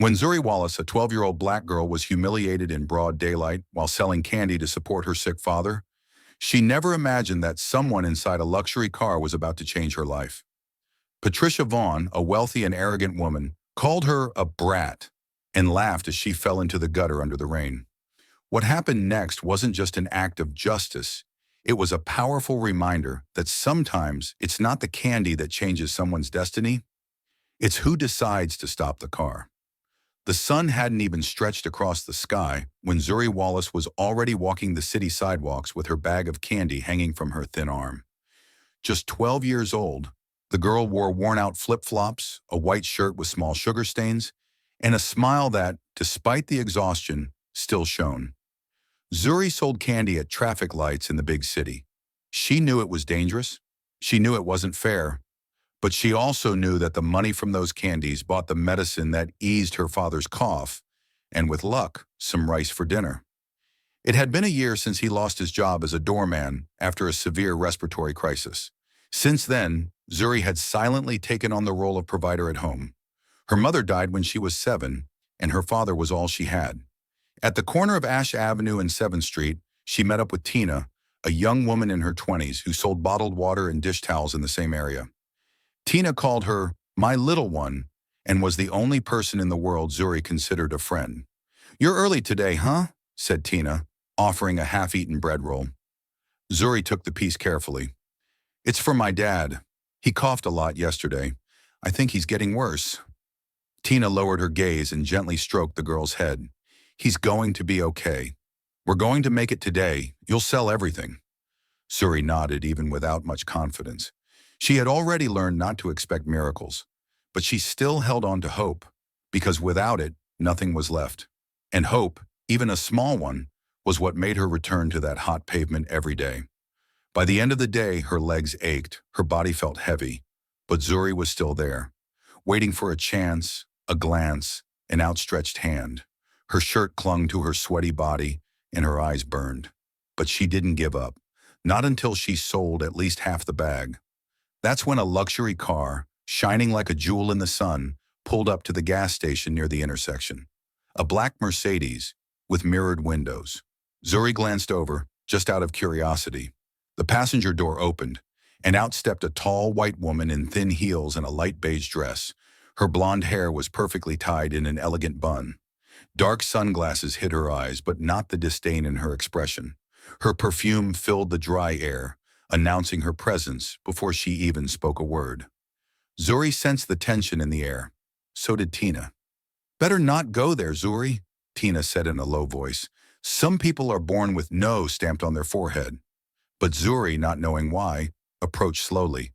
When Zuri Wallace, a 12-year-old black girl, was humiliated in broad daylight while selling candy to support her sick father, she never imagined that someone inside a luxury car was about to change her life. Patricia Vaughn, a wealthy and arrogant woman, called her a brat and laughed as she fell into the gutter under the rain. What happened next wasn't just an act of justice. It was a powerful reminder that sometimes it's not the candy that changes someone's destiny, it's who decides to stop the car. The sun hadn't even stretched across the sky when Zuri Wallace was already walking the city sidewalks with her bag of candy hanging from her thin arm. Just 12 years old, the girl wore worn-out flip-flops, a white shirt with small sugar stains, and a smile that, despite the exhaustion, still shone. Zuri sold candy at traffic lights in the big city. She knew it was dangerous. She knew it wasn't fair. But she also knew that the money from those candies bought the medicine that eased her father's cough, and with luck, some rice for dinner. It had been a year since he lost his job as a doorman after a severe respiratory crisis. Since then, Zuri had silently taken on the role of provider at home. Her mother died when she was 7, and her father was all she had. At the corner of Ash Avenue and 7th Street, she met up with Tina, a young woman in her 20s who sold bottled water and dish towels in the same area. Tina called her "my little one" and was the only person in the world Zuri considered a friend. "You're early today, huh?" said Tina, offering a half-eaten bread roll. Zuri took the piece carefully. "It's for my dad. He coughed a lot yesterday. I think he's getting worse." Tina lowered her gaze and gently stroked the girl's head. "He's going to be okay. We're going to make it today. You'll sell everything." Zuri nodded even without much confidence. She had already learned not to expect miracles, but she still held on to hope, because without it, nothing was left. And hope, even a small one, was what made her return to that hot pavement every day. By the end of the day, her legs ached, her body felt heavy, but Zuri was still there, waiting for a chance, a glance, an outstretched hand. Her shirt clung to her sweaty body, and her eyes burned. But she didn't give up, not until she sold at least half the bag. That's when a luxury car, shining like a jewel in the sun, pulled up to the gas station near the intersection. A black Mercedes with mirrored windows. Zuri glanced over, just out of curiosity. The passenger door opened, and out stepped a tall white woman in thin heels and a light beige dress. Her blonde hair was perfectly tied in an elegant bun. Dark sunglasses hid her eyes, but not the disdain in her expression. Her perfume filled the dry air, announcing her presence before she even spoke a word. Zuri sensed the tension in the air. So did Tina. "Better not go there, Zuri," Tina said in a low voice. "Some people are born with no stamped on their forehead." But Zuri, not knowing why, approached slowly.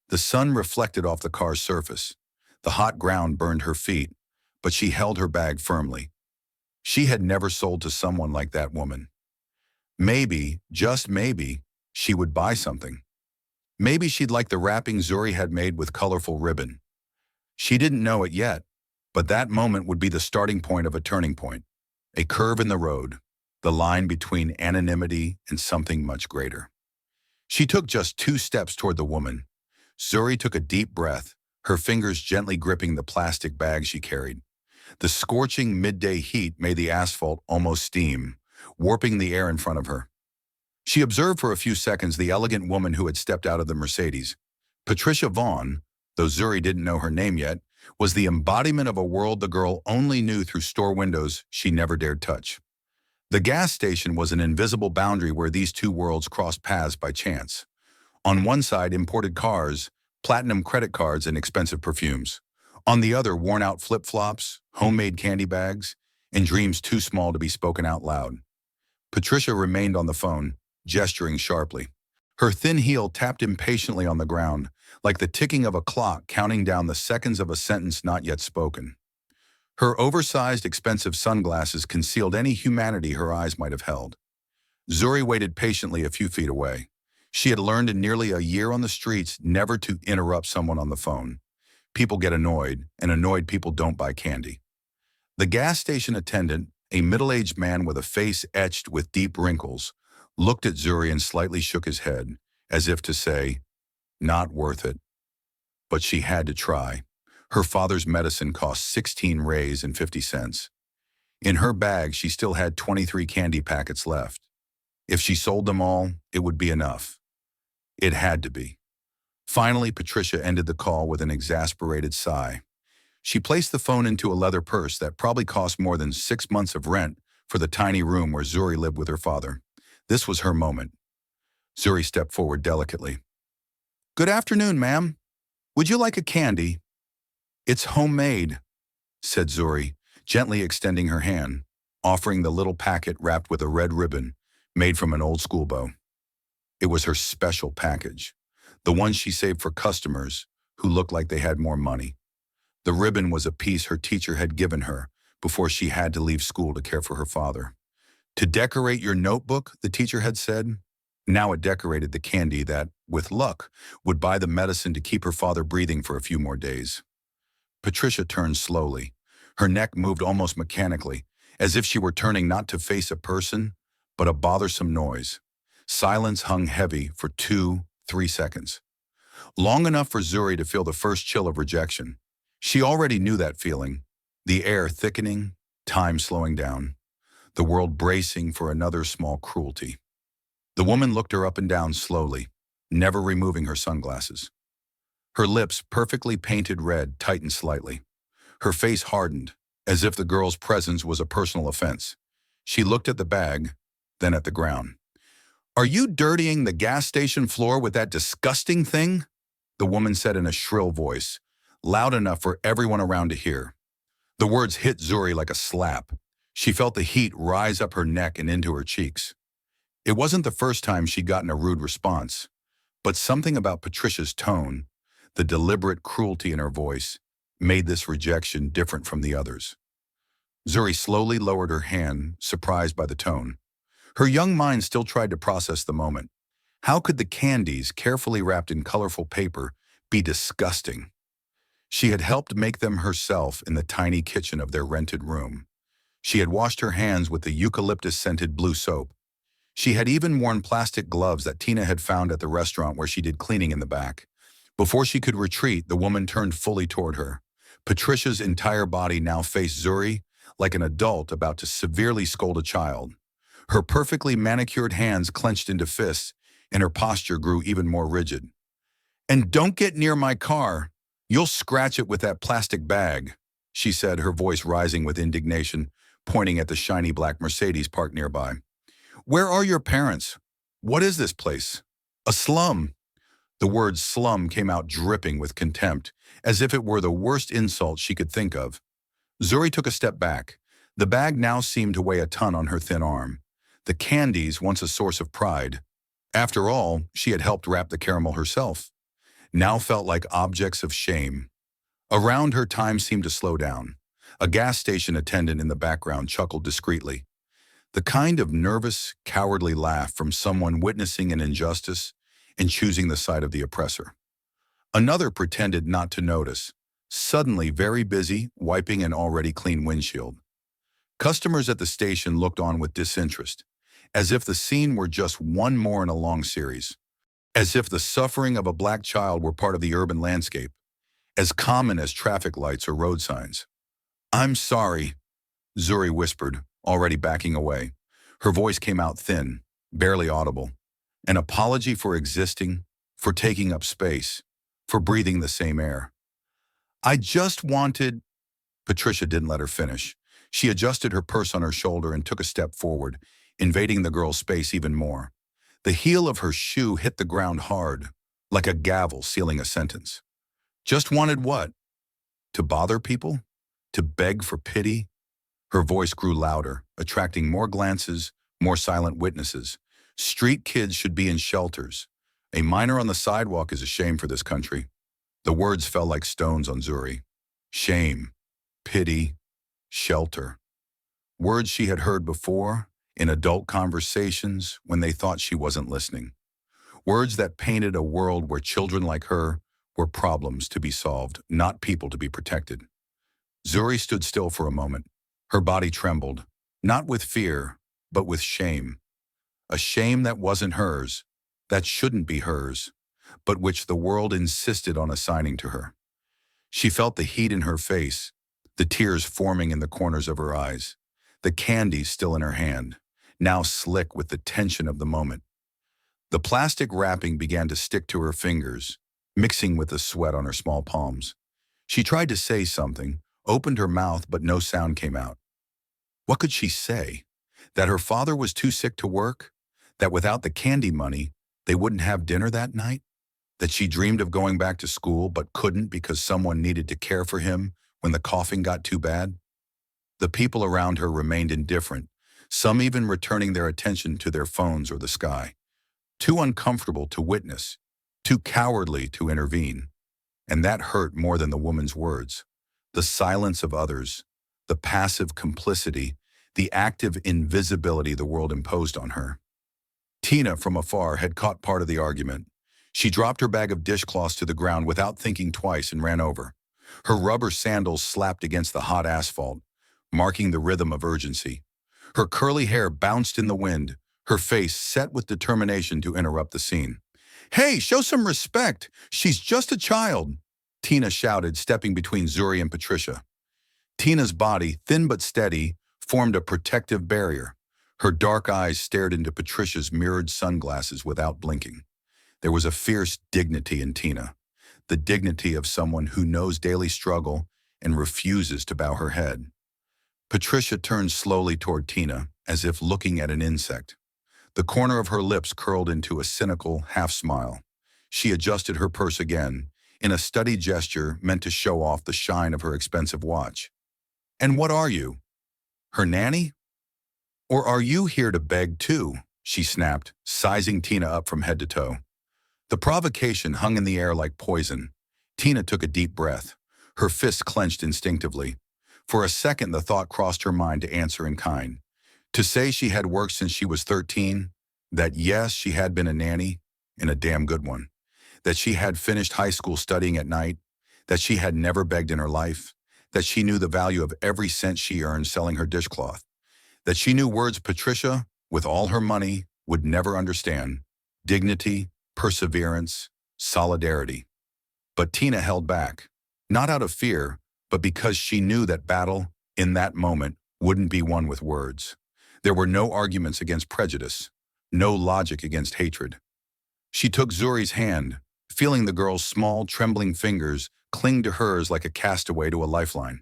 The sun reflected off the car's surface. The hot ground burned her feet, but she held her bag firmly. She had never sold to someone like that woman. Maybe, just maybe, she would buy something. Maybe she'd like the wrapping Zuri had made with colorful ribbon. She didn't know it yet, but that moment would be the starting point of a turning point, a curve in the road, the line between anonymity and something much greater. She took just 2 steps toward the woman. Zuri took a deep breath, her fingers gently gripping the plastic bag she carried. The scorching midday heat made the asphalt almost steam, warping the air in front of her. She observed for a few seconds the elegant woman who had stepped out of the Mercedes. Patricia Vaughn, though Zuri didn't know her name yet, was the embodiment of a world the girl only knew through store windows she never dared touch. The gas station was an invisible boundary where these two worlds crossed paths by chance. On one side, imported cars, platinum credit cards, and expensive perfumes. On the other, worn-out flip-flops, homemade candy bags, and dreams too small to be spoken out loud. Patricia remained on the phone, gesturing sharply. Her thin heel tapped impatiently on the ground, like the ticking of a clock counting down the seconds of a sentence not yet spoken. Her oversized, expensive sunglasses concealed any humanity her eyes might have held. Zuri waited patiently a few feet away. She had learned in nearly a year on the streets never to interrupt someone on the phone. People get annoyed, and annoyed people don't buy candy. The gas station attendant, a middle-aged man with a face etched with deep wrinkles, looked at Zuri and slightly shook his head, as if to say, "Not worth it." But she had to try. Her father's medicine cost 16 rays and 50 cents. In her bag, she still had 23 candy packets left. If she sold them all, it would be enough. It had to be. Finally, Patricia ended the call with an exasperated sigh. She placed the phone into a leather purse that probably cost more than 6 months of rent for the tiny room where Zuri lived with her father. This was her moment. Zuri stepped forward delicately. "Good afternoon, ma'am. Would you like a candy?" "It's homemade," said Zuri, gently extending her hand, offering the little packet wrapped with a red ribbon made from an old school bow. It was her special package, the one she saved for customers who looked like they had more money. The ribbon was a piece her teacher had given her before she had to leave school to care for her father. "To decorate your notebook," the teacher had said. Now it decorated the candy that, with luck, would buy the medicine to keep her father breathing for a few more days. Patricia turned slowly. Her neck moved almost mechanically, as if she were turning not to face a person, but a bothersome noise. Silence hung heavy for 2, 3 seconds. Long enough for Zuri to feel the first chill of rejection. She already knew that feeling, the air thickening, time slowing down, the world bracing for another small cruelty. The woman looked her up and down slowly, never removing her sunglasses. Her lips, perfectly painted red, tightened slightly. Her face hardened, as if the girl's presence was a personal offense. She looked at the bag, then at the ground. "Are you dirtying the gas station floor with that disgusting thing?" the woman said in a shrill voice, loud enough for everyone around to hear. The words hit Zuri like a slap. She felt the heat rise up her neck and into her cheeks. It wasn't the first time she'd gotten a rude response, but something about Patricia's tone, the deliberate cruelty in her voice, made this rejection different from the others. Zuri slowly lowered her hand, surprised by the tone. Her young mind still tried to process the moment. How could the candies, carefully wrapped in colorful paper, be disgusting? She had helped make them herself in the tiny kitchen of their rented room. She had washed her hands with the eucalyptus-scented blue soap. She had even worn plastic gloves that Tina had found at the restaurant where she did cleaning in the back. Before she could retreat, the woman turned fully toward her. Patricia's entire body now faced Zuri, like an adult about to severely scold a child. Her perfectly manicured hands clenched into fists, and her posture grew even more rigid. "And don't get near my car. You'll scratch it with that plastic bag," she said, her voice rising with indignation, pointing at the shiny black Mercedes parked nearby. "Where are your parents? What is this place? A slum." The word slum came out dripping with contempt, as if it were the worst insult she could think of. Zuri took a step back. The bag now seemed to weigh a ton on her thin arm. The candies, once a source of pride, after all, she had helped wrap the caramel herself, now felt like objects of shame. Around her, time seemed to slow down. A gas station attendant in the background chuckled discreetly. The kind of nervous, cowardly laugh from someone witnessing an injustice and choosing the side of the oppressor. Another pretended not to notice, suddenly very busy wiping an already clean windshield. Customers at the station looked on with disinterest, as if the scene were just one more in a long series, as if the suffering of a black child were part of the urban landscape, as common as traffic lights or road signs. "I'm sorry," Zuri whispered, already backing away. Her voice came out thin, barely audible. An apology for existing, for taking up space, for breathing the same air. "I just wanted—" Patricia didn't let her finish. She adjusted her purse on her shoulder and took a step forward, invading the girl's space even more. The heel of her shoe hit the ground hard, like a gavel sealing a sentence. "Just wanted what? To bother people? To beg for pity?" Her voice grew louder, attracting more glances, more silent witnesses. "Street kids should be in shelters. A minor on the sidewalk is a shame for this country." The words fell like stones on Zuri. Shame, pity, shelter. Words she had heard before, in adult conversations when they thought she wasn't listening. Words that painted a world where children like her were problems to be solved, not people to be protected. Zuri stood still for a moment. Her body trembled, not with fear, but with shame. A shame that wasn't hers, that shouldn't be hers, but which the world insisted on assigning to her. She felt the heat in her face, the tears forming in the corners of her eyes, the candy still in her hand, now slick with the tension of the moment. The plastic wrapping began to stick to her fingers, mixing with the sweat on her small palms. She tried to say something, opened her mouth, but no sound came out. What could she say? That her father was too sick to work? That without the candy money, they wouldn't have dinner that night? That she dreamed of going back to school but couldn't because someone needed to care for him when the coughing got too bad? The people around her remained indifferent, some even returning their attention to their phones or the sky. Too uncomfortable to witness, too cowardly to intervene. And that hurt more than the woman's words. The silence of others, the passive complicity, the active invisibility the world imposed on her. Tina, from afar, had caught part of the argument. She dropped her bag of dishcloths to the ground without thinking twice and ran over. Her rubber sandals slapped against the hot asphalt, marking the rhythm of urgency. Her curly hair bounced in the wind, her face set with determination to interrupt the scene. "Hey, show some respect! She's just a child!" Tina shouted, stepping between Zuri and Patricia. Tina's body, thin but steady, formed a protective barrier. Her dark eyes stared into Patricia's mirrored sunglasses without blinking. There was a fierce dignity in Tina, the dignity of someone who knows daily struggle and refuses to bow her head. Patricia turned slowly toward Tina, as if looking at an insect. The corner of her lips curled into a cynical half-smile. She adjusted her purse again, in a studied gesture meant to show off the shine of her expensive watch. "And what are you? Her nanny? Or are you here to beg too?" she snapped, sizing Tina up from head to toe. The provocation hung in the air like poison. Tina took a deep breath. Her fists clenched instinctively. For a second, the thought crossed her mind to answer in kind. To say she had worked since she was 13, that yes, she had been a nanny, and a damn good one, that she had finished high school studying at night, that she had never begged in her life, that she knew the value of every cent she earned selling her dishcloth, that she knew words Patricia, with all her money, would never understand: dignity, perseverance, solidarity. But Tina held back, not out of fear, but because she knew that battle, in that moment, wouldn't be won with words. There were no arguments against prejudice, no logic against hatred. She took Zuri's hand, feeling the girl's small, trembling fingers cling to hers like a castaway to a lifeline.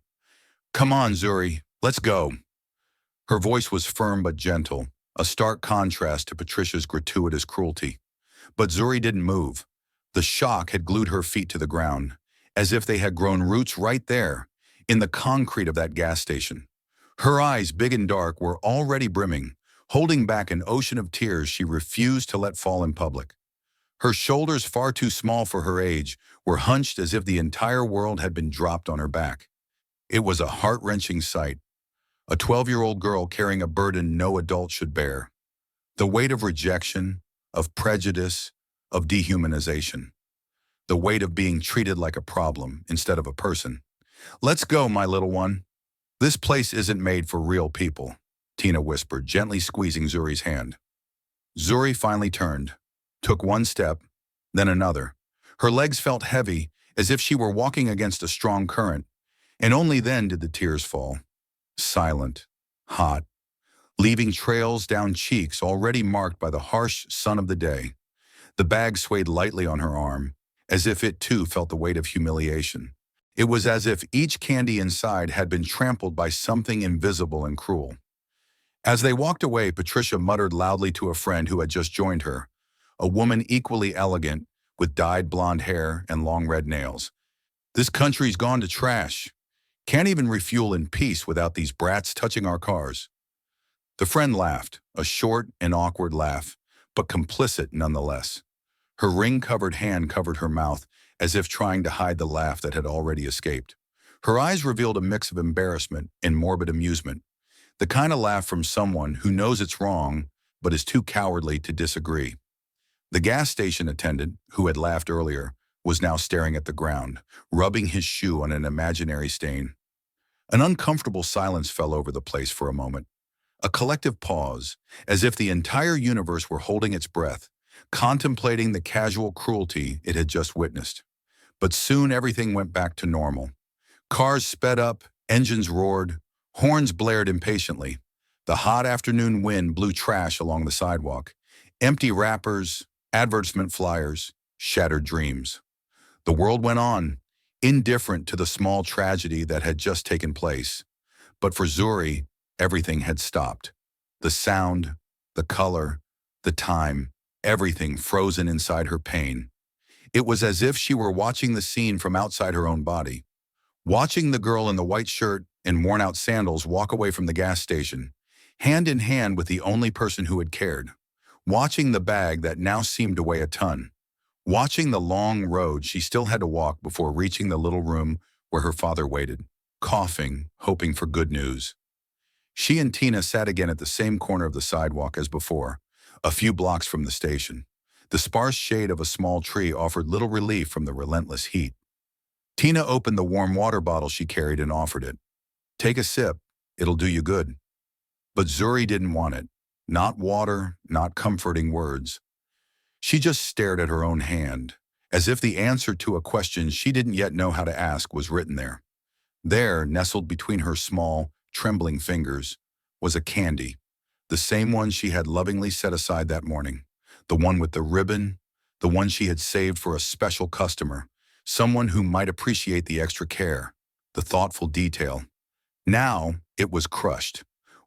"Come on, Zuri, let's go." Her voice was firm but gentle, a stark contrast to Patricia's gratuitous cruelty. But Zuri didn't move. The shock had glued her feet to the ground, as if they had grown roots right there, in the concrete of that gas station. Her eyes, big and dark, were already brimming, holding back an ocean of tears she refused to let fall in public. Her shoulders, far too small for her age, were hunched as if the entire world had been dropped on her back. It was a heart-wrenching sight. A 12-year-old girl carrying a burden no adult should bear. The weight of rejection, of prejudice, of dehumanization. The weight of being treated like a problem instead of a person. "Let's go, my little one. This place isn't made for real people," Tina whispered, gently squeezing Zuri's hand. Zuri finally turned, took one step, then another. Her legs felt heavy, as if she were walking against a strong current, and only then did the tears fall. Silent, hot, leaving trails down cheeks already marked by the harsh sun of the day. The bag swayed lightly on her arm, as if it too felt the weight of humiliation. It was as if each candy inside had been trampled by something invisible and cruel. As they walked away, Patricia muttered loudly to a friend who had just joined her, a woman equally elegant, with dyed blonde hair and long red nails. "This country's gone to trash. Can't even refuel in peace without these brats touching our cars." The friend laughed, a short and awkward laugh, but complicit nonetheless. Her ring-covered hand covered her mouth, as if trying to hide the laugh that had already escaped. Her eyes revealed a mix of embarrassment and morbid amusement, the kind of laugh from someone who knows it's wrong but is too cowardly to disagree. The gas station attendant, who had laughed earlier, was now staring at the ground, rubbing his shoe on an imaginary stain. An uncomfortable silence fell over the place for a moment. A collective pause, as if the entire universe were holding its breath, contemplating the casual cruelty it had just witnessed. But soon everything went back to normal. Cars sped up, engines roared, horns blared impatiently. The hot afternoon wind blew trash along the sidewalk. Empty wrappers, advertisement flyers, shattered dreams. The world went on, indifferent to the small tragedy that had just taken place. But for Zuri, everything had stopped. The sound, the color, the time, everything frozen inside her pain. It was as if she were watching the scene from outside her own body. Watching the girl in the white shirt and worn-out sandals walk away from the gas station, hand in hand with the only person who had cared. Watching the bag that now seemed to weigh a ton. Watching the long road she still had to walk before reaching the little room where her father waited, coughing, hoping for good news. She and Tina sat again at the same corner of the sidewalk as before, a few blocks from the station. The sparse shade of a small tree offered little relief from the relentless heat. Tina opened the warm water bottle she carried and offered it. "Take a sip, it'll do you good." But Zuri didn't want it. Not water, not comforting words. She just stared at her own hand, as if the answer to a question she didn't yet know how to ask was written there. There, nestled between her small, trembling fingers, was a candy, the same one she had lovingly set aside that morning, the one with the ribbon, the one she had saved for a special customer, someone who might appreciate the extra care, the thoughtful detail. Now it was crushed,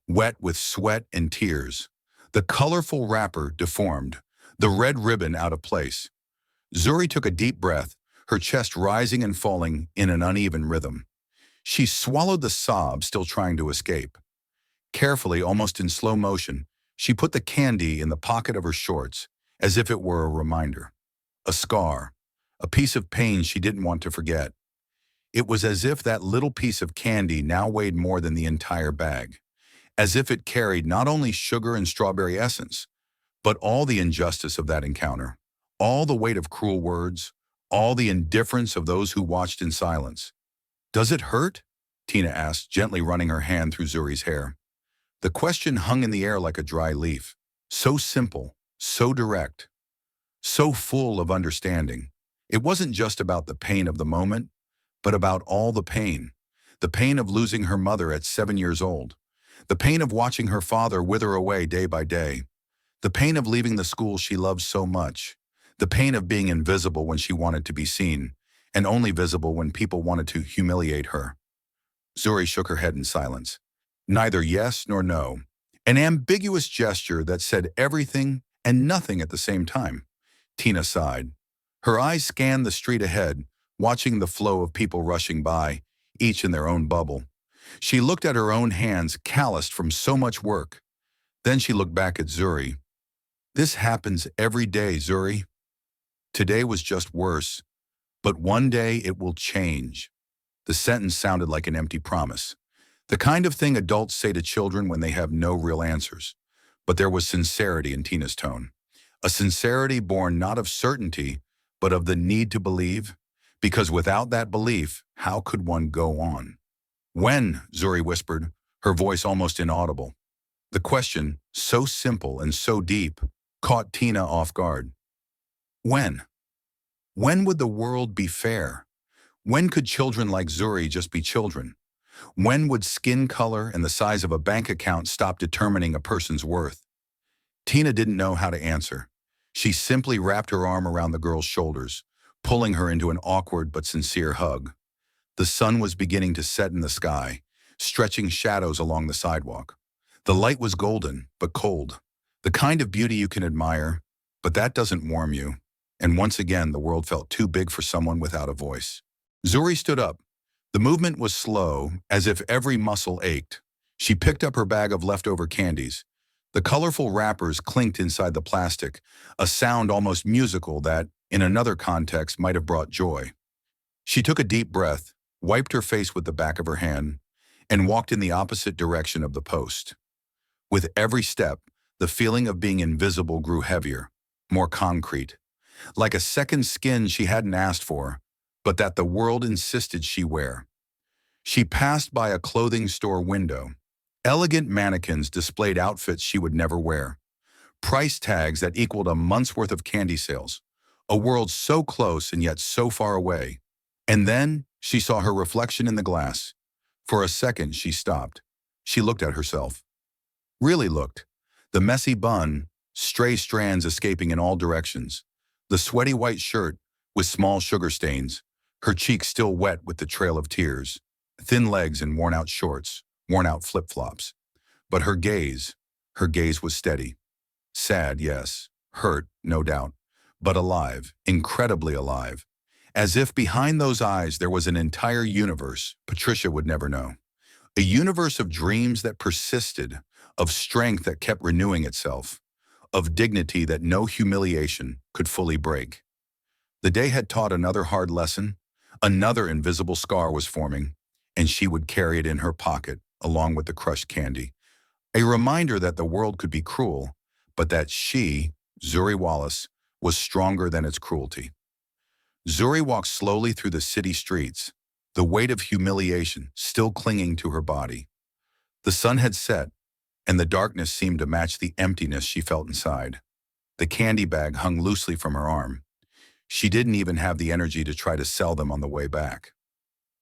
wet with sweat and tears, the colorful wrapper deformed, the red ribbon out of place. Zuri took a deep breath, her chest rising and falling in an uneven rhythm. She swallowed the sob still trying to escape. Carefully, almost in slow motion, she put the candy in the pocket of her shorts, as if it were a reminder. A scar, a piece of pain she didn't want to forget. It was as if that little piece of candy now weighed more than the entire bag, as if it carried not only sugar and strawberry essence, but all the injustice of that encounter, all the weight of cruel words, all the indifference of those who watched in silence. "Does it hurt?" Tina asked, gently running her hand through Zuri's hair. The question hung in the air like a dry leaf, so simple, so direct, so full of understanding. It wasn't just about the pain of the moment, but about all the pain of losing her mother at 7 years old, the pain of watching her father wither away day by day, the pain of leaving the school she loved so much, the pain of being invisible when she wanted to be seen, and only visible when people wanted to humiliate her. Zuri shook her head in silence. Neither yes nor no. An ambiguous gesture that said everything and nothing at the same time. Tina sighed. Her eyes scanned the street ahead, watching the flow of people rushing by, each in their own bubble. She looked at her own hands, calloused from so much work. Then she looked back at Zuri. "This happens every day, Zuri. Today was just worse, but one day it will change." The sentence sounded like an empty promise, the kind of thing adults say to children when they have no real answers. But there was sincerity in Tina's tone, a sincerity born not of certainty, but of the need to believe, because without that belief, how could one go on? "When?" Zuri whispered, her voice almost inaudible. The question, so simple and so deep, caught Tina off guard. When? When would the world be fair? When could children like Zuri just be children? When would skin color and the size of a bank account stop determining a person's worth? Tina didn't know how to answer. She simply wrapped her arm around the girl's shoulders, pulling her into an awkward but sincere hug. The sun was beginning to set in the sky, stretching shadows along the sidewalk. The light was golden, but cold. The kind of beauty you can admire, but that doesn't warm you. And once again, the world felt too big for someone without a voice. Zuri stood up. The movement was slow, as if every muscle ached. She picked up her bag of leftover candies. The colorful wrappers clinked inside the plastic, a sound almost musical that, in another context, might have brought joy. She took a deep breath, wiped her face with the back of her hand, and walked in the opposite direction of the post. With every step, the feeling of being invisible grew heavier, more concrete, like a second skin she hadn't asked for, but that the world insisted she wear. She passed by a clothing store window. Elegant mannequins displayed outfits she would never wear. Price tags that equaled a month's worth of candy sales. A world so close and yet so far away. And then she saw her reflection in the glass. For a second, she stopped. She looked at herself. Really looked. The messy bun, stray strands escaping in all directions. The sweaty white shirt with small sugar stains, her cheeks still wet with the trail of tears. Thin legs in worn-out shorts, worn-out flip-flops. But her gaze was steady. Sad, yes. Hurt, no doubt. But alive, incredibly alive. As if behind those eyes there was an entire universe Patricia would never know. A universe of dreams that persisted, of strength that kept renewing itself, of dignity that no humiliation could fully break. The day had taught another hard lesson. Another invisible scar was forming, and she would carry it in her pocket, along with the crushed candy. A reminder that the world could be cruel, but that she, Zuri Wallace, was stronger than its cruelty. Zuri walked slowly through the city streets, the weight of humiliation still clinging to her body. The sun had set, and the darkness seemed to match the emptiness she felt inside. The candy bag hung loosely from her arm. She didn't even have the energy to try to sell them on the way back.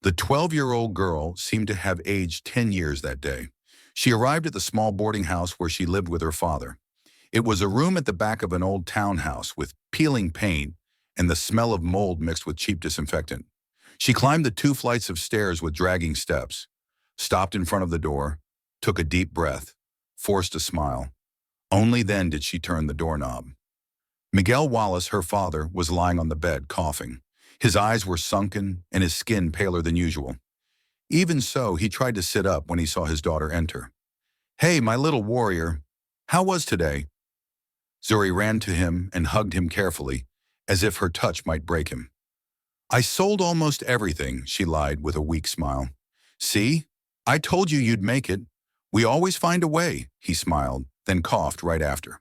The 12-year-old girl seemed to have aged 10 years that day. She arrived at the small boarding house where she lived with her father. It was a room at the back of an old townhouse with peeling paint and the smell of mold mixed with cheap disinfectant. She climbed the 2 flights of stairs with dragging steps, stopped in front of the door, took a deep breath, forced a smile. Only then did she turn the doorknob. Miguel Wallace, her father, was lying on the bed, coughing. His eyes were sunken and his skin paler than usual. Even so, he tried to sit up when he saw his daughter enter. "Hey, my little warrior, how was today?" Zuri ran to him and hugged him carefully, as if her touch might break him. "I sold almost everything," she lied with a weak smile. "See? I told you you'd make it. We always find a way," he smiled, then coughed right after.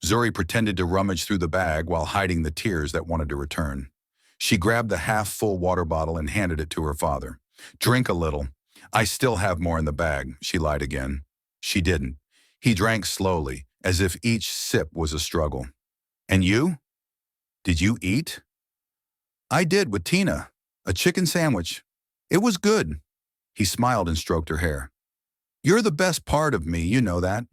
Zuri pretended to rummage through the bag while hiding the tears that wanted to return. She grabbed the half-full water bottle and handed it to her father. "Drink a little. I still have more in the bag," she lied again. She didn't. He drank slowly, as if each sip was a struggle. "And you? Did you eat?" "I did with Tina. A chicken sandwich. It was good." He smiled and stroked her hair. "You're the best part of me, you know that."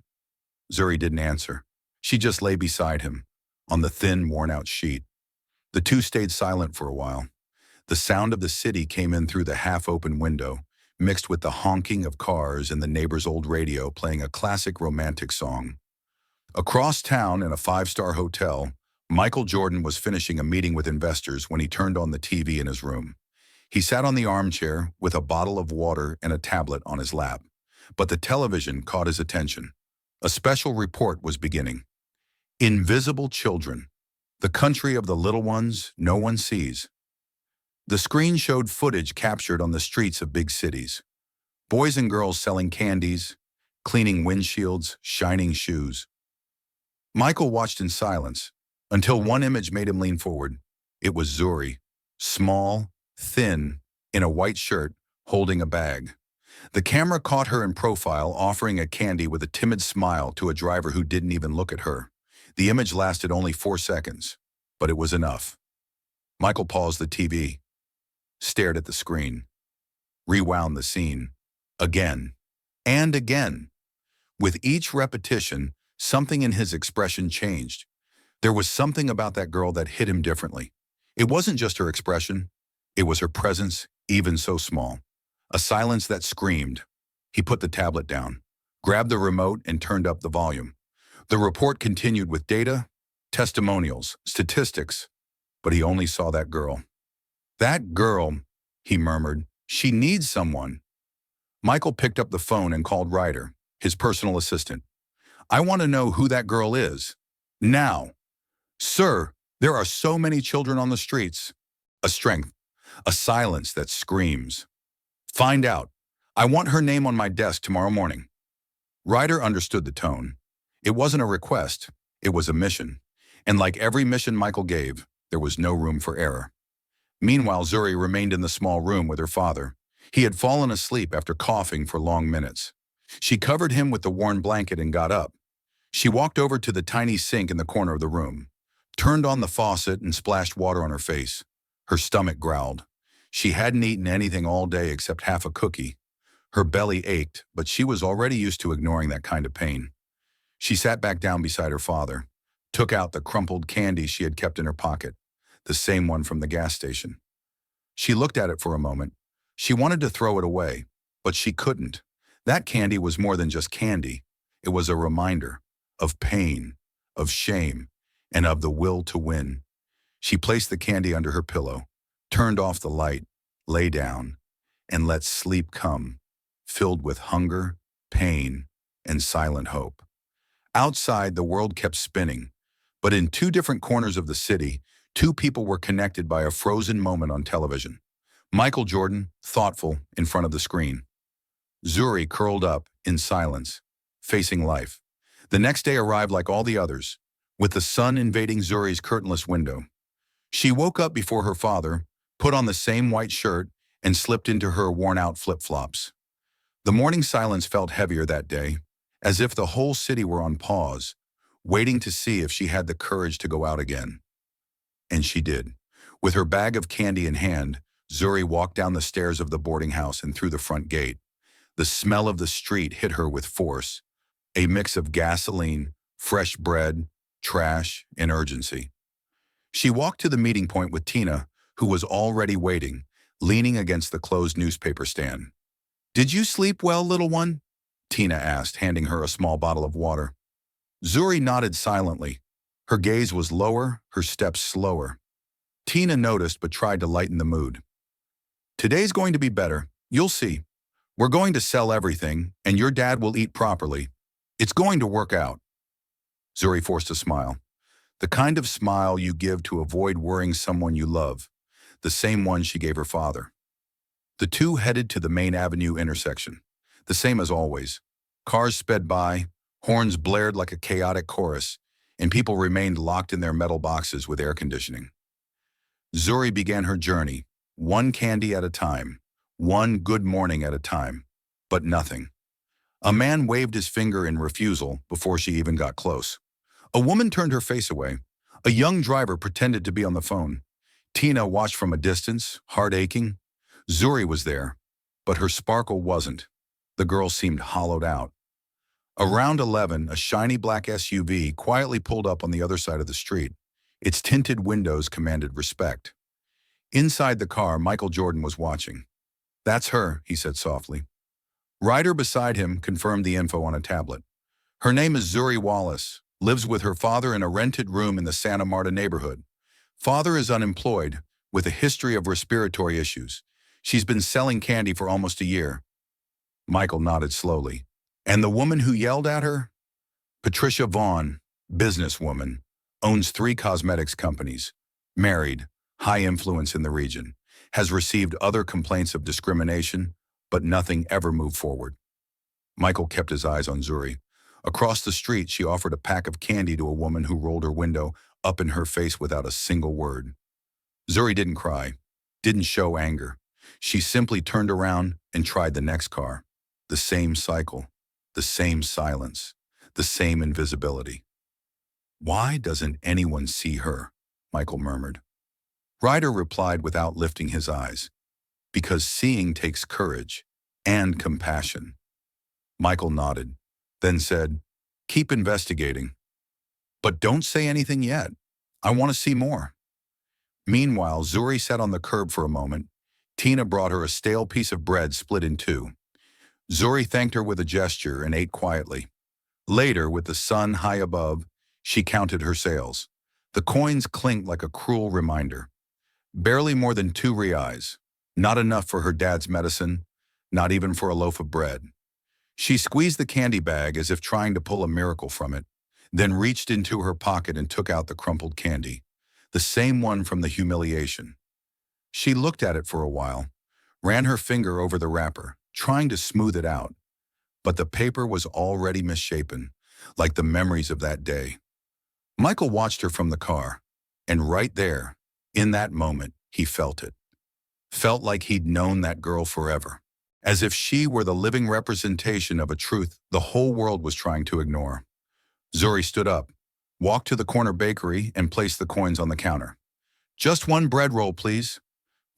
Zuri didn't answer. She just lay beside him, on the thin, worn-out sheet. The two stayed silent for a while. The sound of the city came in through the half-open window, mixed with the honking of cars and the neighbor's old radio playing a classic romantic song. Across town in a 5-star hotel, Michael Jordan was finishing a meeting with investors when he turned on the TV in his room. He sat on the armchair with a bottle of water and a tablet on his lap, but the television caught his attention. A special report was beginning. Invisible children, the country of the little ones no one sees. The screen showed footage captured on the streets of big cities. Boys and girls selling candies, cleaning windshields, shining shoes. Michael watched in silence, until one image made him lean forward. It was Zuri, small, thin, in a white shirt, holding a bag. The camera caught her in profile, offering a candy with a timid smile to a driver who didn't even look at her. The image lasted only 4 seconds, but it was enough. Michael paused the TV, stared at the screen, rewound the scene, again, and again. With each repetition, something in his expression changed. There was something about that girl that hit him differently. It wasn't just her expression, it was her presence, even so small. A silence that screamed. He put the tablet down, grabbed the remote, and turned up the volume. The report continued with data, testimonials, statistics, but he only saw that girl. "That girl," he murmured, "she needs someone." Michael picked up the phone and called Ryder, his personal assistant. "I want to know who that girl is. Now." "Sir, there are so many children on the streets." A strength, a silence that screams. "Find out. I want her name on my desk tomorrow morning." Ryder understood the tone. It wasn't a request, it was a mission. And like every mission Michael gave, there was no room for error. Meanwhile, Zuri remained in the small room with her father. He had fallen asleep after coughing for long minutes. She covered him with the worn blanket and got up. She walked over to the tiny sink in the corner of the room, turned on the faucet and splashed water on her face. Her stomach growled. She hadn't eaten anything all day except half a cookie. Her belly ached, but she was already used to ignoring that kind of pain. She sat back down beside her father, took out the crumpled candy she had kept in her pocket, the same one from the gas station. She looked at it for a moment. She wanted to throw it away, but she couldn't. That candy was more than just candy. It was a reminder of pain, of shame, and of the will to win. She placed the candy under her pillow, turned off the light, lay down, and let sleep come, filled with hunger, pain, and silent hope. Outside, the world kept spinning, but in two different corners of the city, two people were connected by a frozen moment on television. Michael Jordan, thoughtful, in front of the screen. Zuri curled up, in silence, facing life. The next day arrived like all the others, with the sun invading Zuri's curtainless window. She woke up before her father, put on the same white shirt, and slipped into her worn-out flip-flops. The morning silence felt heavier that day, as if the whole city were on pause, waiting to see if she had the courage to go out again. And she did. With her bag of candy in hand, Zuri walked down the stairs of the boarding house and through the front gate. The smell of the street hit her with force, a mix of gasoline, fresh bread, trash, and urgency. She walked to the meeting point with Tina, who was already waiting, leaning against the closed newspaper stand. "Did you sleep well, little one?" Tina asked, handing her a small bottle of water. Zuri nodded silently. Her gaze was lower, her steps slower. Tina noticed but tried to lighten the mood. "Today's going to be better. You'll see. We're going to sell everything, and your dad will eat properly. It's going to work out." Zuri forced a smile. The kind of smile you give to avoid worrying someone you love, the same one she gave her father. The two headed to the Main Avenue intersection, the same as always. Cars sped by, horns blared like a chaotic chorus, and people remained locked in their metal boxes with air conditioning. Zuri began her journey, one candy at a time, one good morning at a time, but nothing. A man waved his finger in refusal before she even got close. A woman turned her face away. A young driver pretended to be on the phone. Tina watched from a distance, heart aching. Zuri was there, but her sparkle wasn't. The girl seemed hollowed out. Around 11, a shiny black SUV quietly pulled up on the other side of the street. Its tinted windows commanded respect. Inside the car, Michael Jordan was watching. "That's her," he said softly. Ryder beside him confirmed the info on a tablet. "Her name is Zuri Wallace, lives with her father in a rented room in the Santa Marta neighborhood. Father is unemployed, with a history of respiratory issues. She's been selling candy for almost a year." Michael nodded slowly. "And the woman who yelled at her?" "Patricia Vaughn, businesswoman, owns 3 cosmetics companies, married, high influence in the region, has received other complaints of discrimination, but nothing ever moved forward." Michael kept his eyes on Zuri. Across the street, she offered a pack of candy to a woman who rolled her window up in her face without a single word. Zuri didn't cry, didn't show anger. She simply turned around and tried the next car. The same cycle, the same silence, the same invisibility. "Why doesn't anyone see her?" Michael murmured. Ryder replied without lifting his eyes. "Because seeing takes courage and compassion." Michael nodded, then said, "Keep investigating. But don't say anything yet. I want to see more." Meanwhile, Zuri sat on the curb for a moment. Tina brought her a stale piece of bread split in two. Zuri thanked her with a gesture and ate quietly. Later, with the sun high above, she counted her sales. The coins clinked like a cruel reminder. Barely more than 2 reais. Not enough for her dad's medicine, not even for a loaf of bread. She squeezed the candy bag as if trying to pull a miracle from it, then reached into her pocket and took out the crumpled candy, the same one from the humiliation. She looked at it for a while, ran her finger over the wrapper, trying to smooth it out. But the paper was already misshapen, like the memories of that day. Michael watched her from the car, and right there, in that moment, he felt it. Felt like he'd known that girl forever, as if she were the living representation of a truth the whole world was trying to ignore. Zuri stood up, walked to the corner bakery, and placed the coins on the counter. "Just 1 bread roll, please."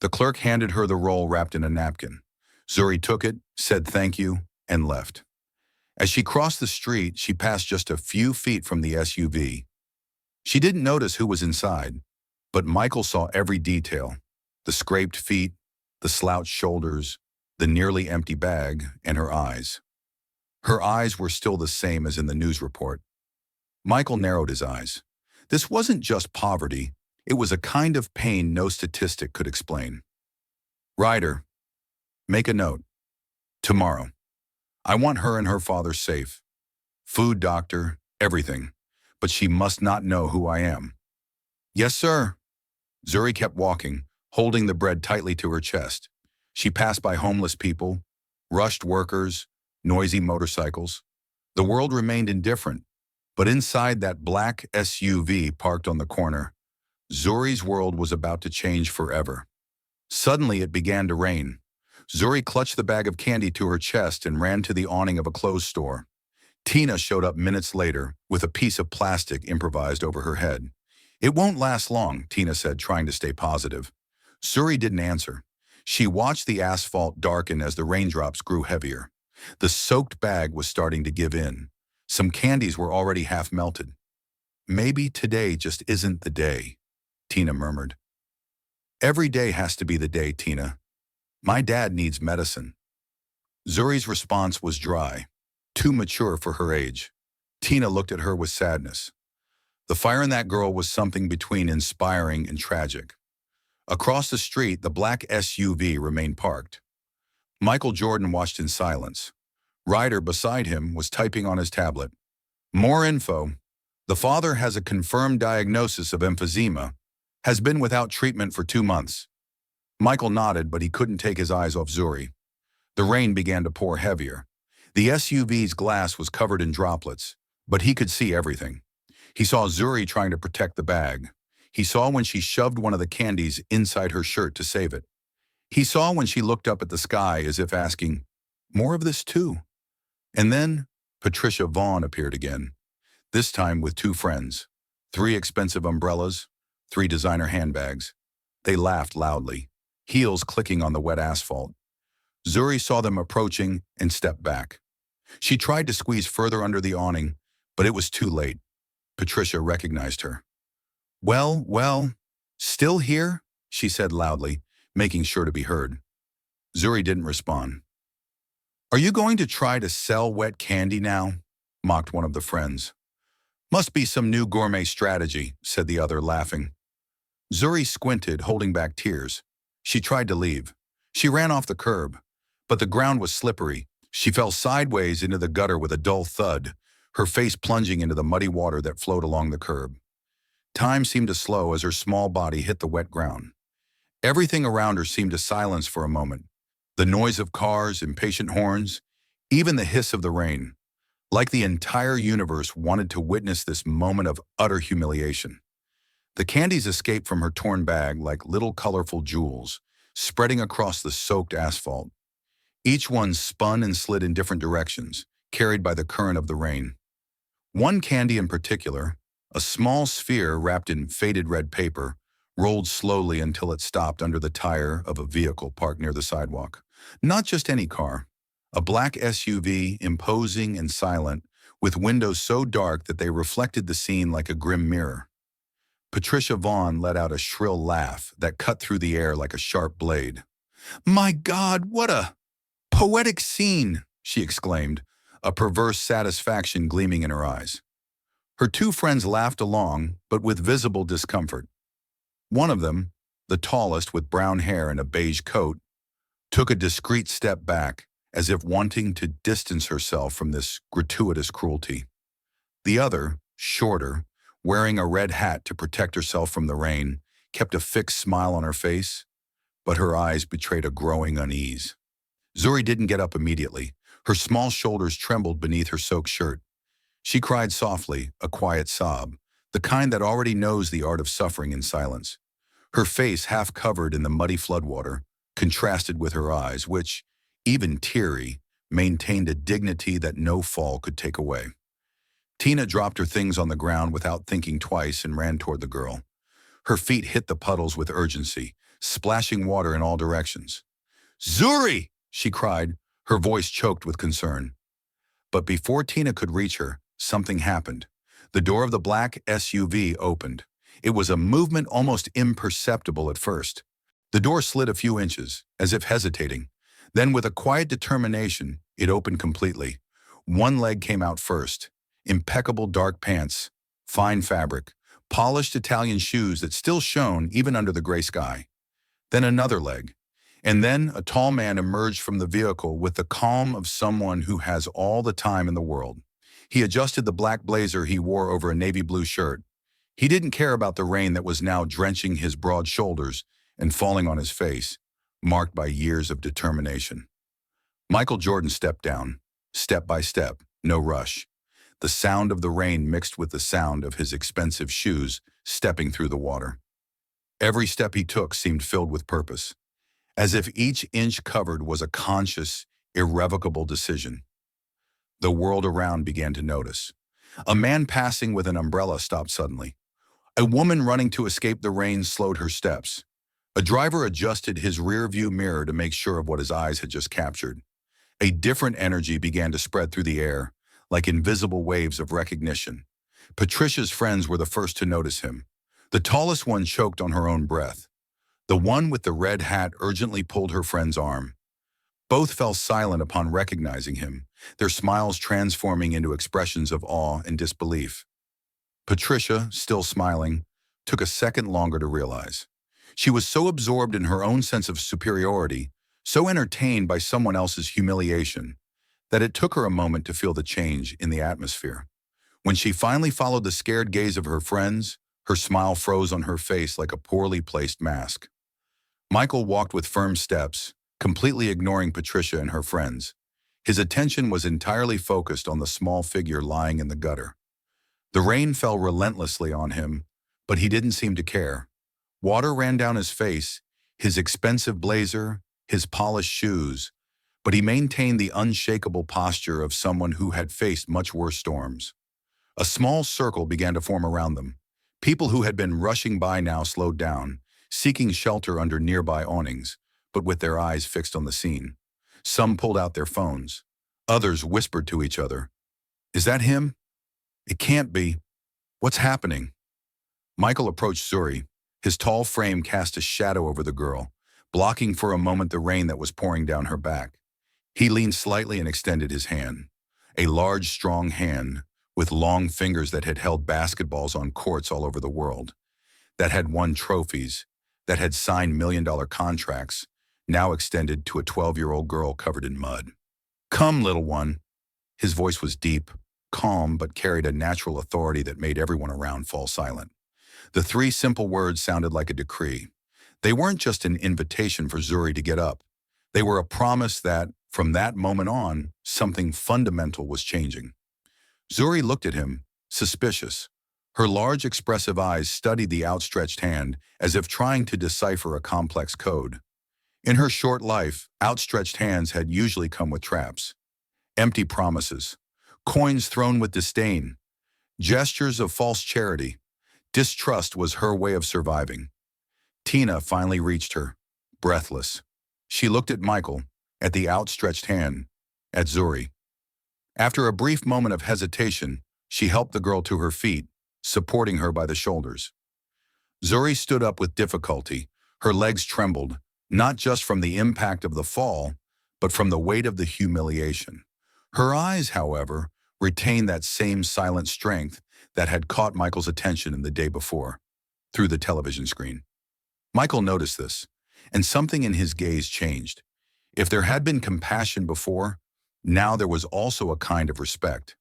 The clerk handed her the roll wrapped in a napkin. Zuri took it, said thank you, and left. As she crossed the street, she passed just a few feet from the SUV. She didn't notice who was inside, but Michael saw every detail: the scraped feet, the slouched shoulders, the nearly empty bag, and her eyes. Her eyes were still the same as in the news report. Michael narrowed his eyes. This wasn't just poverty, it was a kind of pain no statistic could explain. Ryder, make a note. Tomorrow. I want her and her father safe. Food, doctor, everything. But she must not know who I am. Yes, sir. Zuri kept walking, holding the bread tightly to her chest. She passed by homeless people, rushed workers, noisy motorcycles. The world remained indifferent, but inside that black SUV parked on the corner, Zuri's world was about to change forever. Suddenly it began to rain. Zuri clutched the bag of candy to her chest and ran to the awning of a clothes store. Tina showed up minutes later with a piece of plastic improvised over her head. It won't last long, Tina said, trying to stay positive. Zuri didn't answer. She watched the asphalt darken as the raindrops grew heavier. The soaked bag was starting to give in. Some candies were already half melted. Maybe today just isn't the day, Tina murmured. Every day has to be the day, Tina. My dad needs medicine. Zuri's response was dry, too mature for her age. Tina looked at her with sadness. The fire in that girl was something between inspiring and tragic. Across the street, the black SUV remained parked. Michael Jordan watched in silence. Ryder, beside him, was typing on his tablet. More info. The father has a confirmed diagnosis of emphysema, has been without treatment for 2 months. Michael nodded, but he couldn't take his eyes off Zuri. The rain began to pour heavier. The SUV's glass was covered in droplets, but he could see everything. He saw Zuri trying to protect the bag. He saw when she shoved one of the candies inside her shirt to save it. He saw when she looked up at the sky as if asking, more of this too. And then Patricia Vaughn appeared again, this time with 2 friends, 3 expensive umbrellas, 3 designer handbags. They laughed loudly, heels clicking on the wet asphalt. Zuri saw them approaching and stepped back. She tried to squeeze further under the awning, but it was too late. Patricia recognized her. Well, still here? She said loudly, making sure to be heard. Zuri didn't respond. Are you going to try to sell wet candy now? Mocked one of the friends. Must be some new gourmet strategy, said the other, laughing. Zuri squinted, holding back tears. She tried to leave. She ran off the curb, but the ground was slippery. She fell sideways into the gutter with a dull thud, her face plunging into the muddy water that flowed along the curb. Time seemed to slow as her small body hit the wet ground. Everything around her seemed to silence for a moment. The noise of cars, impatient horns, even the hiss of the rain. Like the entire universe wanted to witness this moment of utter humiliation. The candies escaped from her torn bag like little colorful jewels, spreading across the soaked asphalt. Each one spun and slid in different directions, carried by the current of the rain. One candy in particular, a small sphere wrapped in faded red paper, rolled slowly until it stopped under the tire of a vehicle parked near the sidewalk. Not just any car. A black SUV, imposing and silent, with windows so dark that they reflected the scene like a grim mirror. Patricia Vaughn let out a shrill laugh that cut through the air like a sharp blade. My God, what a poetic scene, she exclaimed, a perverse satisfaction gleaming in her eyes. Her 2 friends laughed along, but with visible discomfort. One of them, the tallest with brown hair and a beige coat, took a discreet step back, as if wanting to distance herself from this gratuitous cruelty. The other, shorter, wearing a red hat to protect herself from the rain, kept a fixed smile on her face, but her eyes betrayed a growing unease. Zuri didn't get up immediately. Her small shoulders trembled beneath her soaked shirt. She cried softly, a quiet sob, the kind that already knows the art of suffering in silence. Her face, half covered in the muddy floodwater, contrasted with her eyes, which, even teary, maintained a dignity that no fall could take away. Tina dropped her things on the ground without thinking twice and ran toward the girl. Her feet hit the puddles with urgency, splashing water in all directions. "Zuri!" she cried, her voice choked with concern. But before Tina could reach her, something happened. The door of the black SUV opened. It was a movement almost imperceptible at first. The door slid a few inches, as if hesitating. Then, with a quiet determination, it opened completely. One leg came out first. Impeccable dark pants, fine fabric, polished Italian shoes that still shone even under the gray sky. Then another leg. And then a tall man emerged from the vehicle with the calm of someone who has all the time in the world. He adjusted the black blazer he wore over a navy blue shirt. He didn't care about the rain that was now drenching his broad shoulders and falling on his face, marked by years of determination. Michael Jordan stepped down, step by step, no rush. The sound of the rain mixed with the sound of his expensive shoes stepping through the water. Every step he took seemed filled with purpose, as if each inch covered was a conscious, irrevocable decision. The world around began to notice. A man passing with an umbrella stopped suddenly. A woman running to escape the rain slowed her steps. A driver adjusted his rear-view mirror to make sure of what his eyes had just captured. A different energy began to spread through the air, like invisible waves of recognition. Patricia's friends were the first to notice him. The tallest one choked on her own breath. The one with the red hat urgently pulled her friend's arm. Both fell silent upon recognizing him, their smiles transforming into expressions of awe and disbelief. Patricia, still smiling, took a second longer to realize. She was so absorbed in her own sense of superiority, so entertained by someone else's humiliation, that it took her a moment to feel the change in the atmosphere. When she finally followed the scared gaze of her friends, her smile froze on her face like a poorly placed mask. Michael walked with firm steps, completely ignoring Patricia and her friends. His attention was entirely focused on the small figure lying in the gutter. The rain fell relentlessly on him, but he didn't seem to care. Water ran down his face, his expensive blazer, his polished shoes, but he maintained the unshakable posture of someone who had faced much worse storms. A small circle began to form around them. People who had been rushing by now slowed down, seeking shelter under nearby awnings, but with their eyes fixed on the scene. Some pulled out their phones. Others whispered to each other, "Is that him? It can't be. What's happening?" Michael approached Zuri. His tall frame cast a shadow over the girl, blocking for a moment the rain that was pouring down her back. He leaned slightly and extended his hand. A large, strong hand, with long fingers that had held basketballs on courts all over the world, that had won trophies, that had signed million-dollar contracts, now extended to a 12-year-old girl covered in mud. "Come, little one." His voice was deep, calm, but carried a natural authority that made everyone around fall silent. The three simple words sounded like a decree. They weren't just an invitation for Zuri to get up. They were a promise that, from that moment on, something fundamental was changing. Zuri looked at him, suspicious. Her large, expressive eyes studied the outstretched hand as if trying to decipher a complex code. In her short life, outstretched hands had usually come with traps. Empty promises, coins thrown with disdain, gestures of false charity. Distrust was her way of surviving. Tina finally reached her, breathless. She looked at Michael, at the outstretched hand, at Zuri. After a brief moment of hesitation, she helped the girl to her feet, supporting her by the shoulders. Zuri stood up with difficulty. Her legs trembled, not just from the impact of the fall, but from the weight of the humiliation. Her eyes, however, retained that same silent strength that had caught Michael's attention in the day before, through the television screen. Michael noticed this, and something in his gaze changed. If there had been compassion before, now there was also a kind of respect.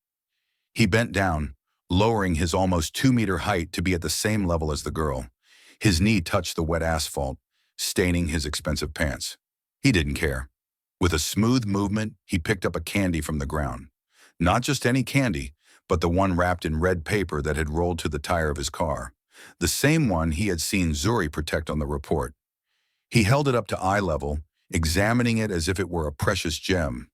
He bent down, lowering his almost 2-meter height to be at the same level as the girl. His knee touched the wet asphalt, staining his expensive pants. He didn't care. With a smooth movement, he picked up a candy from the ground. Not just any candy, but the one wrapped in red paper that had rolled to the tire of his car. The same one he had seen Zuri protect on the report. He held it up to eye level, examining it as if it were a precious gem.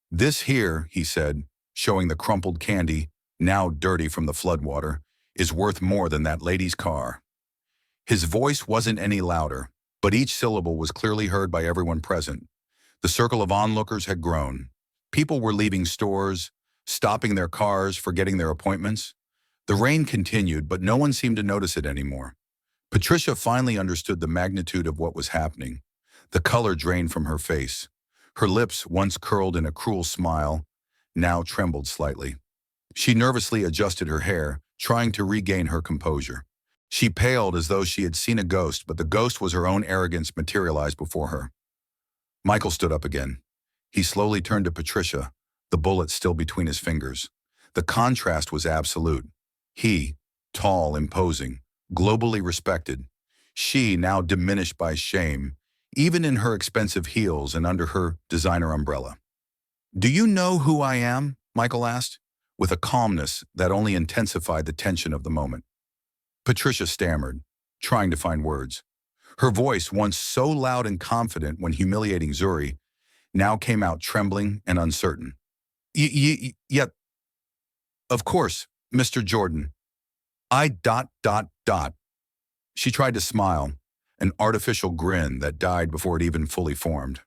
"This here," he said, showing the crumpled candy, now dirty from the floodwater, "is worth more than that lady's car." His voice wasn't any louder, but each syllable was clearly heard by everyone present. The circle of onlookers had grown. People were leaving stores, stopping their cars, forgetting their appointments. The rain continued, but no one seemed to notice it anymore. Patricia finally understood the magnitude of what was happening. The color drained from her face. Her lips, once curled in a cruel smile, now trembled slightly. She nervously adjusted her hair, trying to regain her composure. She paled as though she had seen a ghost, but the ghost was her own arrogance materialized before her. Michael stood up again. He slowly turned to Patricia, the bullet still between his fingers. The contrast was absolute. He, tall, imposing, globally respected. She, now diminished by shame, even in her expensive heels and under her designer umbrella. "Do you know who I am?" Michael asked, with a calmness that only intensified the tension of the moment. Patricia stammered, trying to find words. Her voice, once so loud and confident when humiliating Zuri, now came out trembling and uncertain. Yet, of course, Mr. Jordan. I ... She tried to smile, an artificial grin that died before it even fully formed.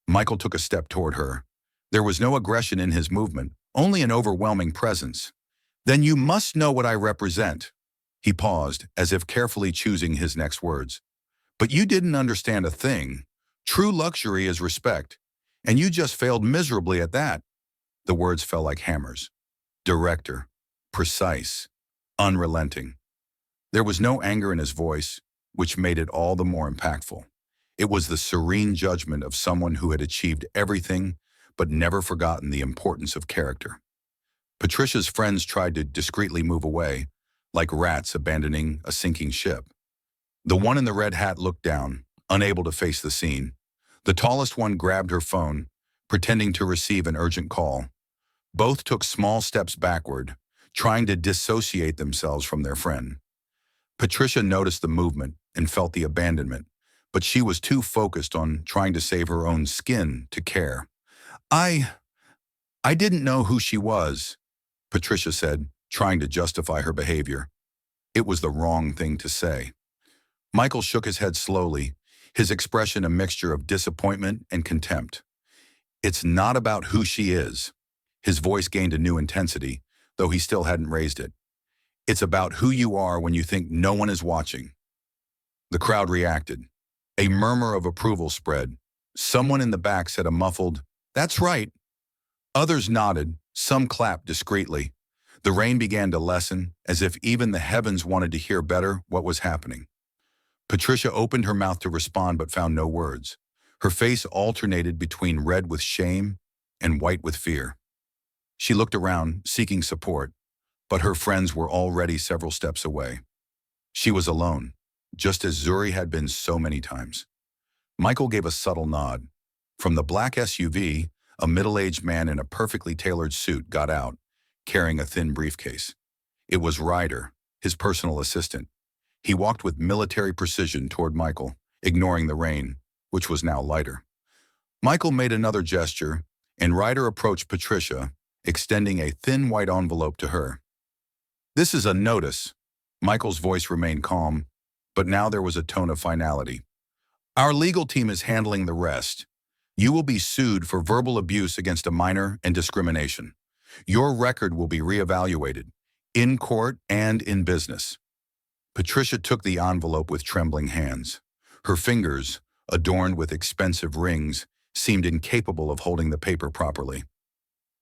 Michael took a step toward her. There was no aggression in his movement, only an overwhelming presence. "Then you must know what I represent." He paused, as if carefully choosing his next words. "But you didn't understand a thing. True luxury is respect, and you just failed miserably at that." The words fell like hammers. Director, precise, unrelenting. There was no anger in his voice, which made it all the more impactful. It was the serene judgment of someone who had achieved everything but never forgotten the importance of character. Patricia's friends tried to discreetly move away, like rats abandoning a sinking ship. The one in the red hat looked down, unable to face the scene. The tallest one grabbed her phone, pretending to receive an urgent call. Both took small steps backward, trying to dissociate themselves from their friend. Patricia noticed the movement and felt the abandonment, but she was too focused on trying to save her own skin to care. I didn't know who she was," Patricia said, trying to justify her behavior. It was the wrong thing to say. Michael shook his head slowly, his expression a mixture of disappointment and contempt. "It's not about who she is." His voice gained a new intensity, though he still hadn't raised it. "It's about who you are when you think no one is watching." The crowd reacted. A murmur of approval spread. Someone in the back said a muffled, "That's right." Others nodded, some clapped discreetly. The rain began to lessen, as if even the heavens wanted to hear better what was happening. Patricia opened her mouth to respond but found no words. Her face alternated between red with shame and white with fear. She looked around, seeking support, but her friends were already several steps away. She was alone, just as Zuri had been so many times. Michael gave a subtle nod. From the black SUV, a middle-aged man in a perfectly tailored suit got out, carrying a thin briefcase. It was Ryder, his personal assistant. He walked with military precision toward Michael, ignoring the rain, which was now lighter. Michael made another gesture, and Ryder approached Patricia, extending a thin white envelope to her. "This is a notice." Michael's voice remained calm, but now there was a tone of finality. "Our legal team is handling the rest. You will be sued for verbal abuse against a minor and discrimination. Your record will be reevaluated, in court and in business." Patricia took the envelope with trembling hands. Her fingers, adorned with expensive rings, seemed incapable of holding the paper properly.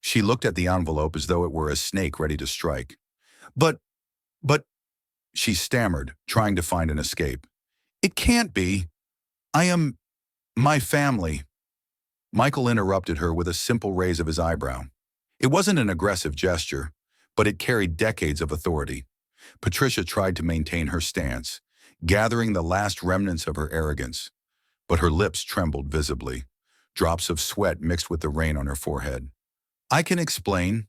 She looked at the envelope as though it were a snake ready to strike. But, she stammered, trying to find an escape. "It can't be. My family." Michael interrupted her with a simple raise of his eyebrow. It wasn't an aggressive gesture, but it carried decades of authority. Patricia tried to maintain her stance, gathering the last remnants of her arrogance, but her lips trembled visibly. Drops of sweat mixed with the rain on her forehead. "I can explain.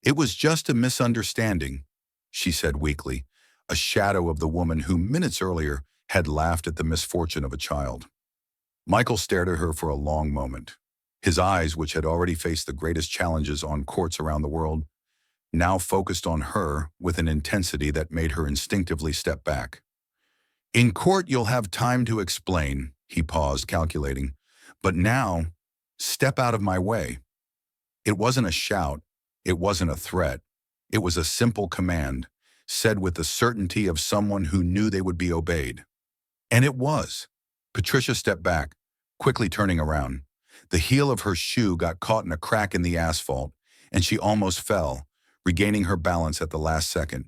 It was just a misunderstanding," she said weakly, a shadow of the woman who minutes earlier had laughed at the misfortune of a child. Michael stared at her for a long moment. His eyes, which had already faced the greatest challenges on courts around the world, now focused on her with an intensity that made her instinctively step back. In court, you'll have time to explain, he paused, calculating. But now, step out of my way. It wasn't a shout. It wasn't a threat. It was a simple command, said with the certainty of someone who knew they would be obeyed. And it was. Patricia stepped back, quickly turning around. The heel of her shoe got caught in a crack in the asphalt, and she almost fell, regaining her balance at the last second.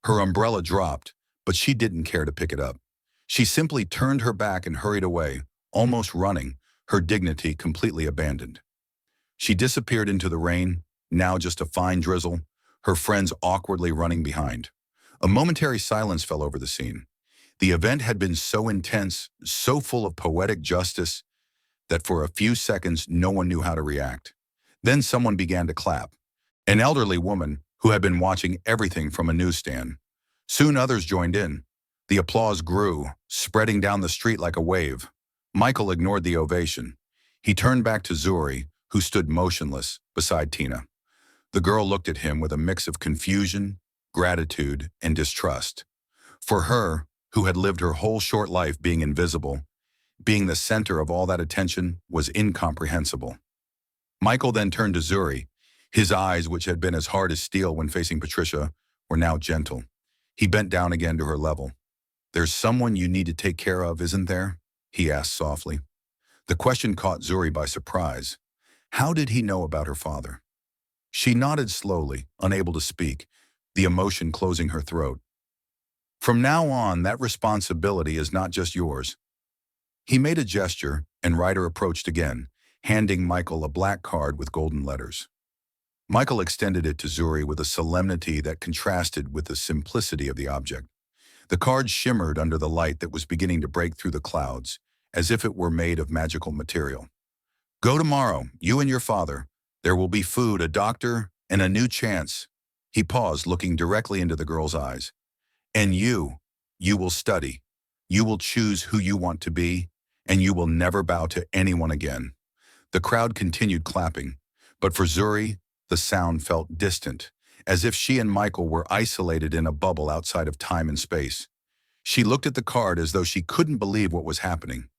Her umbrella dropped, but she didn't care to pick it up. She simply turned her back and hurried away, almost running, her dignity completely abandoned. She disappeared into the rain, now just a fine drizzle, her friends awkwardly running behind. A momentary silence fell over the scene. The event had been so intense, so full of poetic justice, that for a few seconds no one knew how to react. Then someone began to clap. An elderly woman who had been watching everything from a newsstand. Soon others joined in. The applause grew, spreading down the street like a wave. Michael ignored the ovation. He turned back to Zuri, who stood motionless beside Tina. The girl looked at him with a mix of confusion, gratitude, and distrust. For her, who had lived her whole short life being invisible, being the center of all that attention was incomprehensible. Michael then turned to Zuri. His eyes, which had been as hard as steel when facing Patricia, were now gentle. He bent down again to her level. "There's someone you need to take care of, isn't there?" he asked softly. The question caught Zuri by surprise. How did he know about her father? She nodded slowly, unable to speak, the emotion closing her throat. "From now on, that responsibility is not just yours." He made a gesture, and Ryder approached again, handing Michael a black card with golden letters. Michael extended it to Zuri with a solemnity that contrasted with the simplicity of the object. The card shimmered under the light that was beginning to break through the clouds, as if it were made of magical material. "Go tomorrow, you and your father. There will be food, a doctor, and a new chance." He paused, looking directly into the girl's eyes. "And you will study. You will choose who you want to be, and you will never bow to anyone again." The crowd continued clapping, but for Zuri, the sound felt distant, as if she and Michael were isolated in a bubble outside of time and space. She looked at the card as though she couldn't believe what was happening.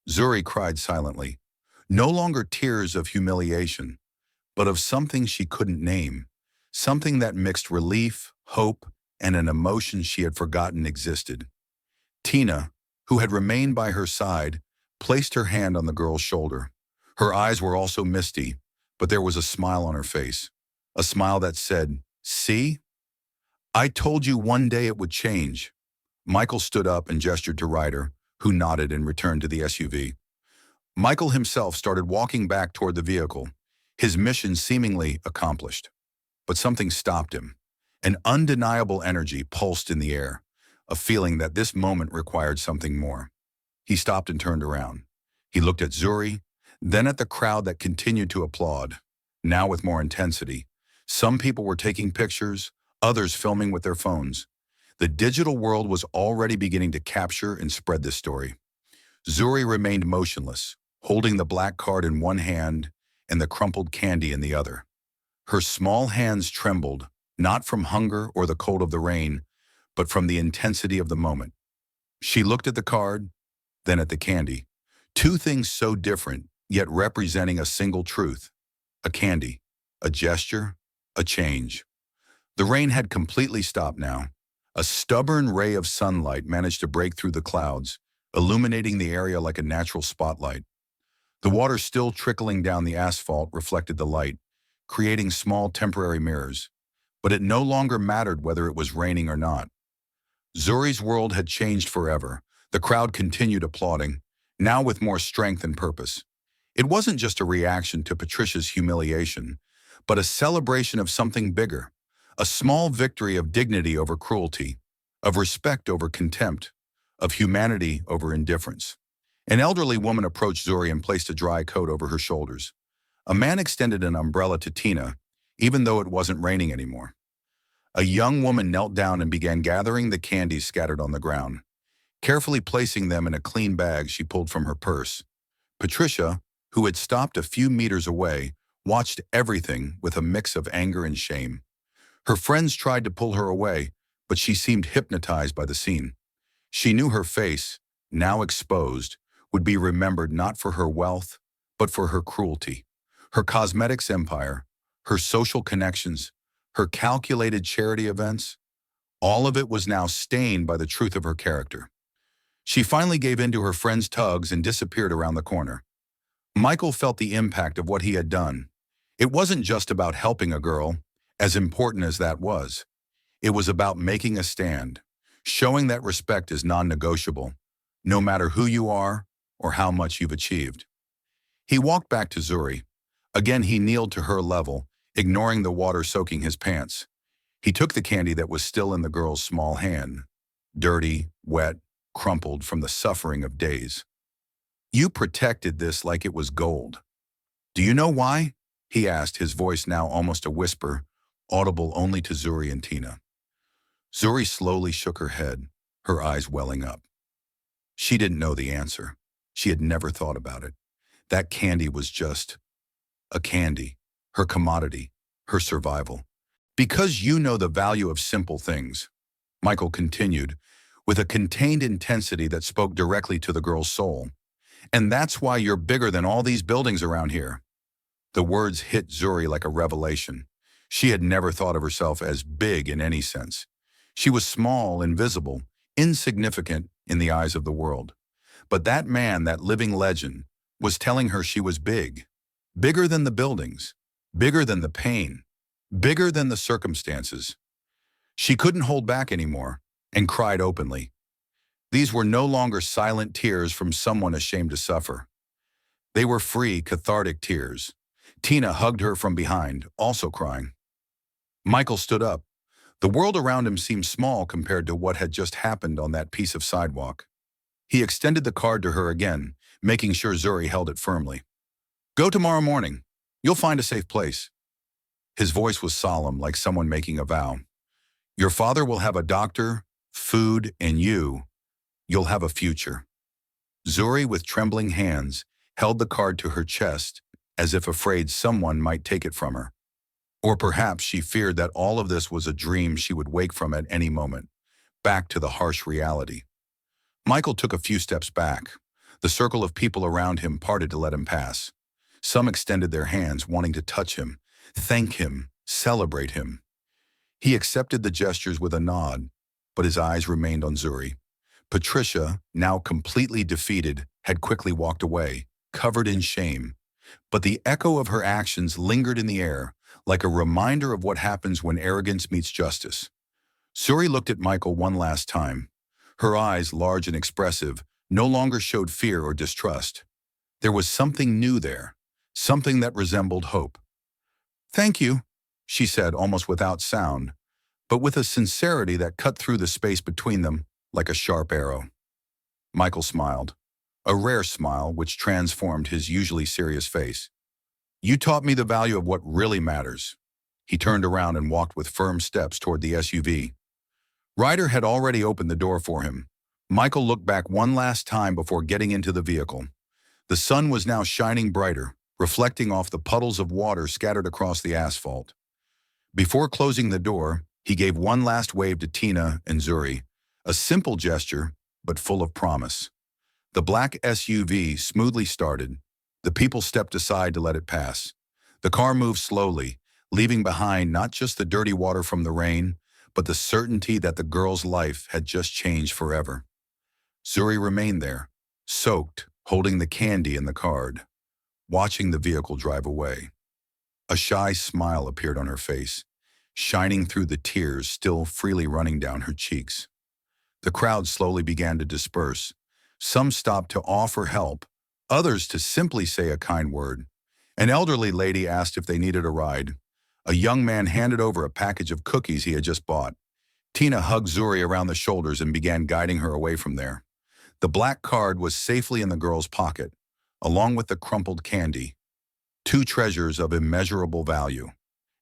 Zuri cried silently, no longer tears of humiliation, but of something she couldn't name, something that mixed relief, hope, and an emotion she had forgotten existed. Tina, who had remained by her side, placed her hand on the girl's shoulder. Her eyes were also misty, but there was a smile on her face, a smile that said, "See? I told you one day it would change." Michael stood up and gestured to Ryder, who nodded and returned to the SUV. Michael himself started walking back toward the vehicle, his mission seemingly accomplished. But something stopped him. An undeniable energy pulsed in the air, a feeling that this moment required something more. He stopped and turned around. He looked at Zuri, then at the crowd that continued to applaud, now with more intensity. Some people were taking pictures, others filming with their phones. The digital world was already beginning to capture and spread this story. Zuri remained motionless, holding the black card in one hand and the crumpled candy in the other. Her small hands trembled, not from hunger or the cold of the rain, but from the intensity of the moment. She looked at the card, then at the candy. Two things so different, yet representing a single truth. A candy, a gesture, a change. The rain had completely stopped now. A stubborn ray of sunlight managed to break through the clouds, illuminating the area like a natural spotlight. The water still trickling down the asphalt reflected the light, creating small temporary mirrors. But it no longer mattered whether it was raining or not. Zuri's world had changed forever. The crowd continued applauding, now with more strength and purpose. It wasn't just a reaction to Patricia's humiliation, but a celebration of something bigger, a small victory of dignity over cruelty, of respect over contempt, of humanity over indifference. An elderly woman approached Zuri and placed a dry coat over her shoulders. A man extended an umbrella to Tina, even though it wasn't raining anymore. A young woman knelt down and began gathering the candies scattered on the ground. Carefully placing them in a clean bag she pulled from her purse. Patricia, who had stopped a few meters away, watched everything with a mix of anger and shame. Her friends tried to pull her away, but she seemed hypnotized by the scene. She knew her face, now exposed, would be remembered not for her wealth, but for her cruelty. Her cosmetics empire, her social connections, her calculated charity events, all of it was now stained by the truth of her character. She finally gave in to her friend's tugs and disappeared around the corner. Michael felt the impact of what he had done. It wasn't just about helping a girl, as important as that was. It was about making a stand, showing that respect is non-negotiable, no matter who you are or how much you've achieved. He walked back to Zuri. Again, he kneeled to her level, ignoring the water soaking his pants. He took the candy that was still in the girl's small hand, dirty, wet, crumpled from the suffering of days. You protected this like it was gold. Do you know why? He asked, his voice now almost a whisper, audible only to Zuri and Tina. Zuri slowly shook her head, her eyes welling up. She didn't know the answer. She had never thought about it. That candy was just a candy, her commodity, her survival. Because you know the value of simple things, Michael continued, with a contained intensity that spoke directly to the girl's soul. And that's why you're bigger than all these buildings around here. The words hit Zuri like a revelation. She had never thought of herself as big in any sense. She was small, invisible, insignificant in the eyes of the world. But that man, that living legend, was telling her she was big. Bigger than the buildings, bigger than the pain, bigger than the circumstances. She couldn't hold back anymore and cried openly. These were no longer silent tears from someone ashamed to suffer. They were free, cathartic tears. Tina hugged her from behind, also crying. Michael stood up. The world around him seemed small compared to what had just happened on that piece of sidewalk. He extended the card to her again, making sure Zuri held it firmly. Go tomorrow morning. You'll find a safe place. His voice was solemn, like someone making a vow. Your father will have a doctor, food, and you'll have a future. Zuri, with trembling hands, held the card to her chest, as if afraid someone might take it from her. Or perhaps she feared that all of this was a dream she would wake from at any moment, back to the harsh reality. Michael took a few steps back. The circle of people around him parted to let him pass. Some extended their hands, wanting to touch him, thank him, celebrate him. He accepted the gestures with a nod, but his eyes remained on Zuri. Patricia, now completely defeated, had quickly walked away, covered in shame. But the echo of her actions lingered in the air, like a reminder of what happens when arrogance meets justice. Zuri looked at Michael one last time. Her eyes, large and expressive, no longer showed fear or distrust. There was something new there, something that resembled hope. Thank you, she said almost without sound, but with a sincerity that cut through the space between them like a sharp arrow. Michael smiled, a rare smile which transformed his usually serious face. You taught me the value of what really matters. He turned around and walked with firm steps toward the SUV. Ryder had already opened the door for him. Michael looked back one last time before getting into the vehicle. The sun was now shining brighter, reflecting off the puddles of water scattered across the asphalt. Before closing the door, he gave one last wave to Tina and Zuri, a simple gesture, but full of promise. The black SUV smoothly started. The people stepped aside to let it pass. The car moved slowly, leaving behind not just the dirty water from the rain, but the certainty that the girl's life had just changed forever. Zuri remained there, soaked, holding the candy and the card, watching the vehicle drive away. A shy smile appeared on her face, shining through the tears still freely running down her cheeks. The crowd slowly began to disperse. Some stopped to offer help, others to simply say a kind word. An elderly lady asked if they needed a ride. A young man handed over a package of cookies he had just bought. Tina hugged Zuri around the shoulders and began guiding her away from there. The black card was safely in the girl's pocket, along with the crumpled candy, two treasures of immeasurable value.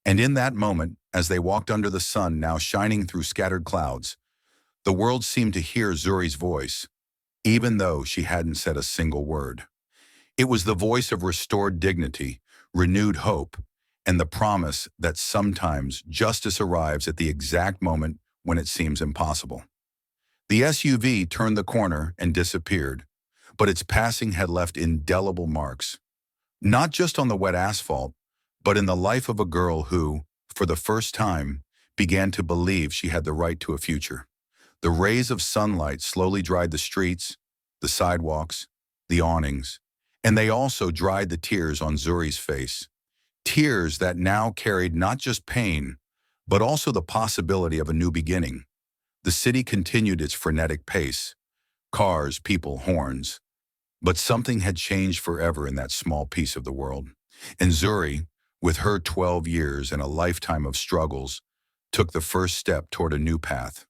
And in that moment, as they walked under the sun now shining through scattered clouds, the world seemed to hear Zuri's voice, even though she hadn't said a single word. It was the voice of restored dignity, renewed hope, and the promise that sometimes justice arrives at the exact moment when it seems impossible. The SUV turned the corner and disappeared, but its passing had left indelible marks, not just on the wet asphalt, but in the life of a girl who, for the first time, began to believe she had the right to a future. The rays of sunlight slowly dried the streets, the sidewalks, the awnings, and they also dried the tears on Zuri's face. Tears that now carried not just pain, but also the possibility of a new beginning. The city continued its frenetic pace, cars, people, horns. But something had changed forever in that small piece of the world. And Zuri, with her 12 years and a lifetime of struggles, took the first step toward a new path.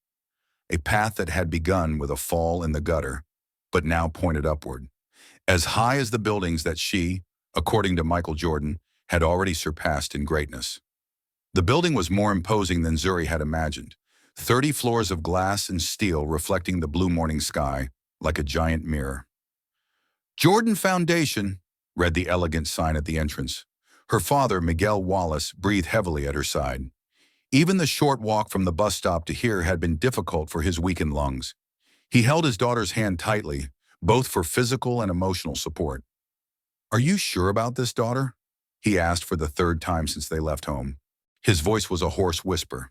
A path that had begun with a fall in the gutter, but now pointed upward, as high as the buildings that she, according to Michael Jordan, had already surpassed in greatness. The building was more imposing than Zuri had imagined, 30 floors of glass and steel reflecting the blue morning sky like a giant mirror. Jordan Foundation, read the elegant sign at the entrance. Her father, Miguel Wallace, breathed heavily at her side. Even the short walk from the bus stop to here had been difficult for his weakened lungs. He held his daughter's hand tightly, both for physical and emotional support. "Are you sure about this, daughter?" he asked for the third time since they left home. His voice was a hoarse whisper.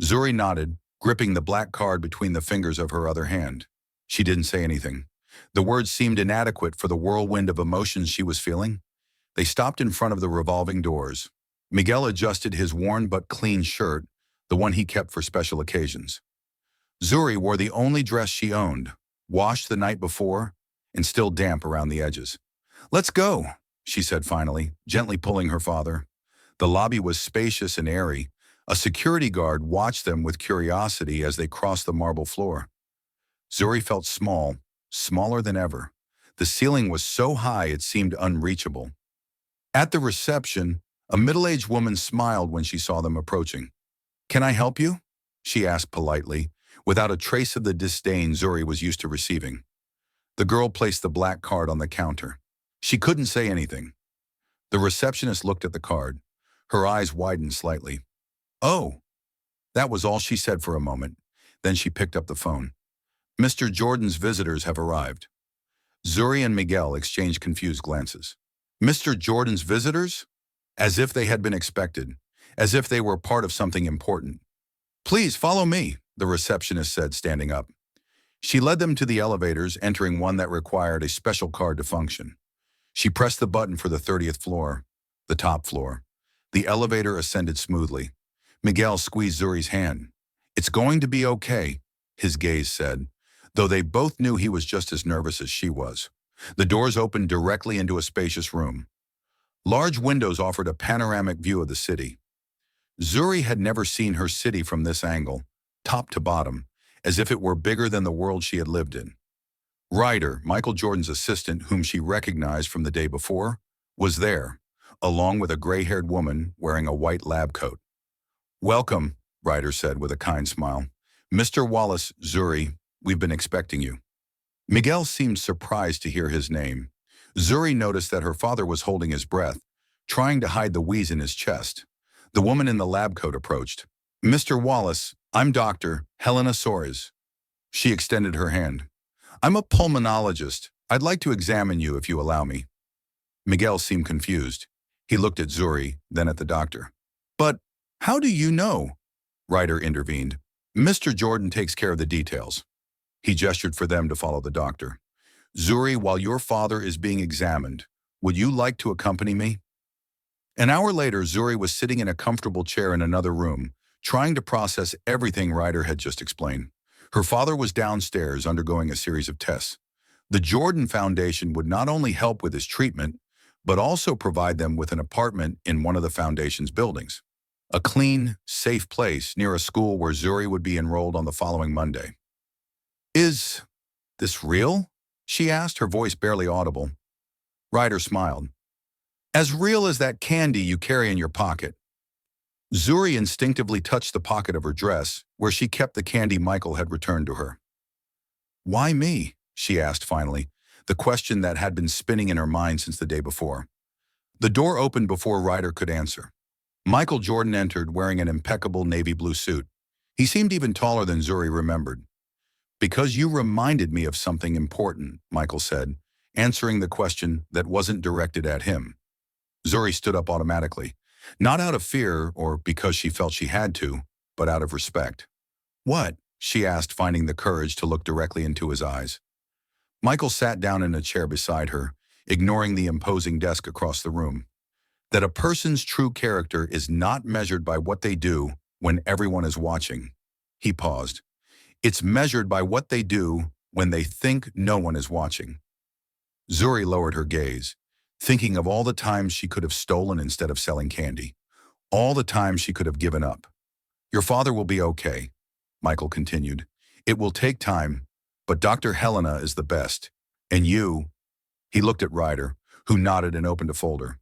Zuri nodded, gripping the black card between the fingers of her other hand. She didn't say anything. The words seemed inadequate for the whirlwind of emotions she was feeling. They stopped in front of the revolving doors. Miguel adjusted his worn but clean shirt, the one he kept for special occasions. Zuri wore the only dress she owned, washed the night before, and still damp around the edges. "Let's go," she said finally, gently pulling her father. The lobby was spacious and airy. A security guard watched them with curiosity as they crossed the marble floor. Zuri felt small, smaller than ever. The ceiling was so high it seemed unreachable. At the reception, a middle-aged woman smiled when she saw them approaching. "Can I help you?" she asked politely, without a trace of the disdain Zuri was used to receiving. The girl placed the black card on the counter. She couldn't say anything. The receptionist looked at the card. Her eyes widened slightly. "Oh." That was all she said for a moment. Then she picked up the phone. "Mr. Jordan's visitors have arrived." Zuri and Miguel exchanged confused glances. Mr. Jordan's visitors? As if they had been expected. As if they were part of something important. "Please follow me," the receptionist said, standing up. She led them to the elevators, entering one that required a special card to function. She pressed the button for the 30th floor, the top floor. The elevator ascended smoothly. Miguel squeezed Zuri's hand. "It's going to be okay," his gaze said, though they both knew he was just as nervous as she was. The doors opened directly into a spacious room. Large windows offered a panoramic view of the city. Zuri had never seen her city from this angle, top to bottom, as if it were bigger than the world she had lived in. Ryder, Michael Jordan's assistant, whom she recognized from the day before, was there, along with a gray-haired woman wearing a white lab coat. "Welcome," Ryder said with a kind smile. "Mr. Wallace, Zuri, we've been expecting you." Miguel seemed surprised to hear his name. Zuri noticed that her father was holding his breath, trying to hide the wheeze in his chest. The woman in the lab coat approached. "Mr. Wallace, I'm Dr. Helena Soares." She extended her hand. "I'm a pulmonologist. I'd like to examine you if you allow me." Miguel seemed confused. He looked at Zuri, then at the doctor. "But how do you know?" Ryder intervened. "Mr. Jordan takes care of the details." He gestured for them to follow the doctor. "Zuri, while your father is being examined, would you like to accompany me?" An hour later, Zuri was sitting in a comfortable chair in another room, trying to process everything Ryder had just explained. Her father was downstairs undergoing a series of tests. The Jordan Foundation would not only help with his treatment, but also provide them with an apartment in one of the foundation's buildings. A clean, safe place near a school where Zuri would be enrolled on the following Monday. "Is this real?" she asked, her voice barely audible. Ryder smiled. "As real as that candy you carry in your pocket." Zuri instinctively touched the pocket of her dress, where she kept the candy Michael had returned to her. "Why me?" she asked finally, the question that had been spinning in her mind since the day before. The door opened before Ryder could answer. Michael Jordan entered wearing an impeccable navy blue suit. He seemed even taller than Zuri remembered. Because you reminded me of something important, Michael said, answering the question that wasn't directed at him. Zuri stood up automatically, not out of fear or because she felt she had to, but out of respect. What? She asked, finding the courage to look directly into his eyes. Michael sat down in a chair beside her, ignoring the imposing desk across the room. That a person's true character is not measured by what they do when everyone is watching. He paused. It's measured by what they do when they think no one is watching. Zuri lowered her gaze, thinking of all the times she could have stolen instead of selling candy. All the times she could have given up. Your father will be okay, Michael continued. It will take time, but Dr. Helena is the best. And you, he looked at Ryder, who nodded and opened a folder.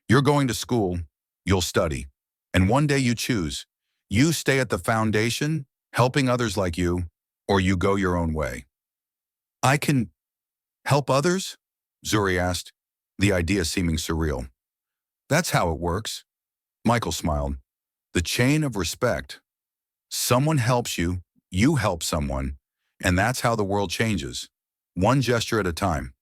You're going to school, you'll study, and one day you choose. You stay at the foundation, helping others like you, or you go your own way. I can help others? Zuri asked, the idea seeming surreal. That's how it works. Michael smiled. The chain of respect. Someone helps you, you help someone, and that's how the world changes. One gesture at a time.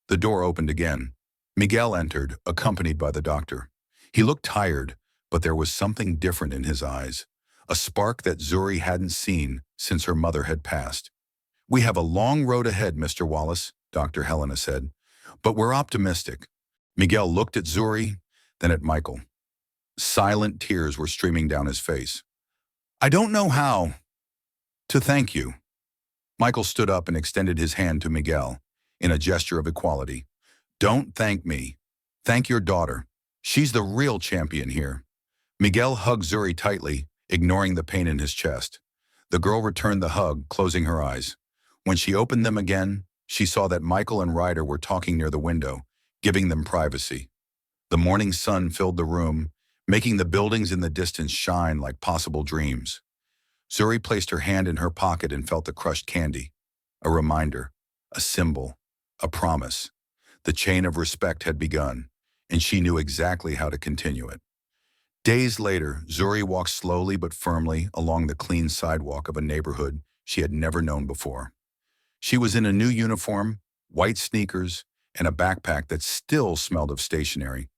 The door opened again. Miguel entered, accompanied by the doctor. He looked tired, but there was something different in his eyes, a spark that Zuri hadn't seen since her mother had passed. We have a long road ahead, Mr. Wallace, Dr. Helena said, but we're optimistic. Miguel looked at Zuri, then at Michael. Silent tears were streaming down his face. I don't know how to thank you. Michael stood up and extended his hand to Miguel in a gesture of equality. Don't thank me. Thank your daughter. She's the real champion here. Miguel hugged Zuri tightly, ignoring the pain in his chest. The girl returned the hug, closing her eyes. When she opened them again, she saw that Michael and Ryder were talking near the window, giving them privacy. The morning sun filled the room, making the buildings in the distance shine like possible dreams. Zuri placed her hand in her pocket and felt the crushed candy. A reminder, a symbol, a promise. The chain of respect had begun, and she knew exactly how to continue it. Days later, Zuri walked slowly but firmly along the clean sidewalk of a neighborhood she had never known before. She was in a new uniform, white sneakers, and a backpack that still smelled of stationery.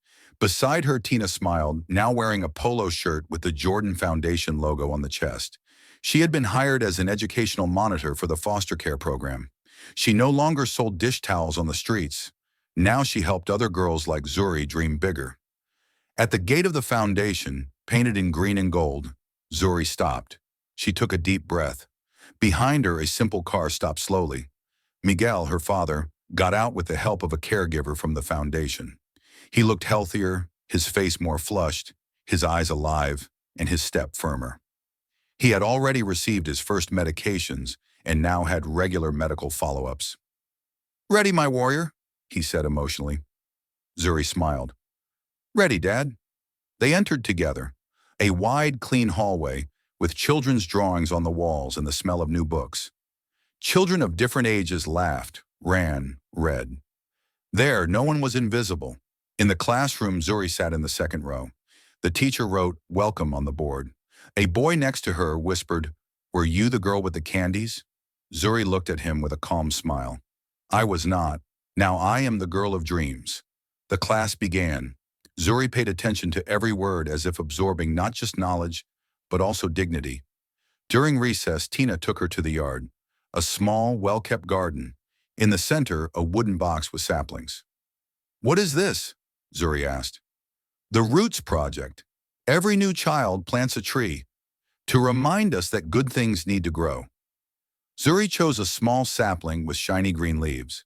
Beside her, Tina smiled, now wearing a polo shirt with the Jordan Foundation logo on the chest. She had been hired as an educational monitor for the foster care program. She no longer sold dish towels on the streets. Now she helped other girls like Zuri dream bigger. At the gate of the foundation, painted in green and gold, Zuri stopped. She took a deep breath. Behind her, a simple car stopped slowly. Miguel, her father, got out with the help of a caregiver from the foundation. He looked healthier, his face more flushed, his eyes alive, and his step firmer. He had already received his first medications and now had regular medical follow-ups. Ready, my warrior, he said emotionally. Zuri smiled. Ready, Dad. They entered together, a wide, clean hallway with children's drawings on the walls and the smell of new books. Children of different ages laughed, ran, read. There, no one was invisible. In the classroom, Zuri sat in the second row. The teacher wrote, "Welcome" on the board. A boy next to her whispered, "Were you the girl with the candies?" Zuri looked at him with a calm smile. "I was not. Now I am the girl of dreams." The class began. Zuri paid attention to every word as if absorbing not just knowledge, but also dignity. During recess, Tina took her to the yard, a small, well-kept garden. In the center, a wooden box with saplings. "What is this?" Zuri asked. "The Roots Project. Every new child plants a tree to remind us that good things need to grow." Zuri chose a small sapling with shiny green leaves.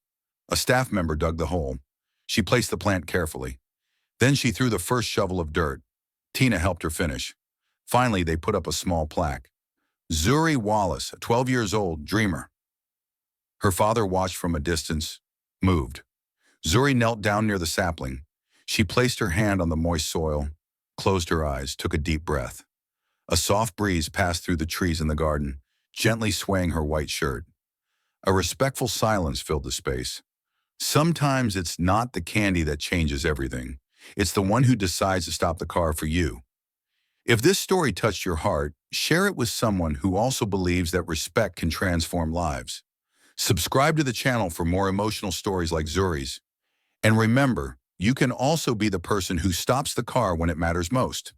A staff member dug the hole. She placed the plant carefully. Then she threw the first shovel of dirt. Tina helped her finish. Finally, they put up a small plaque. Zuri Wallace, 12 years old, dreamer. Her father watched from a distance, moved. Zuri knelt down near the sapling. She placed her hand on the moist soil, closed her eyes, took a deep breath. A soft breeze passed through the trees in the garden, gently swaying her white shirt. A respectful silence filled the space. Sometimes it's not the candy that changes everything. It's the one who decides to stop the car for you. If this story touched your heart, share it with someone who also believes that respect can transform lives. Subscribe to the channel for more emotional stories like Zuri's. And remember, you can also be the person who stops the car when it matters most.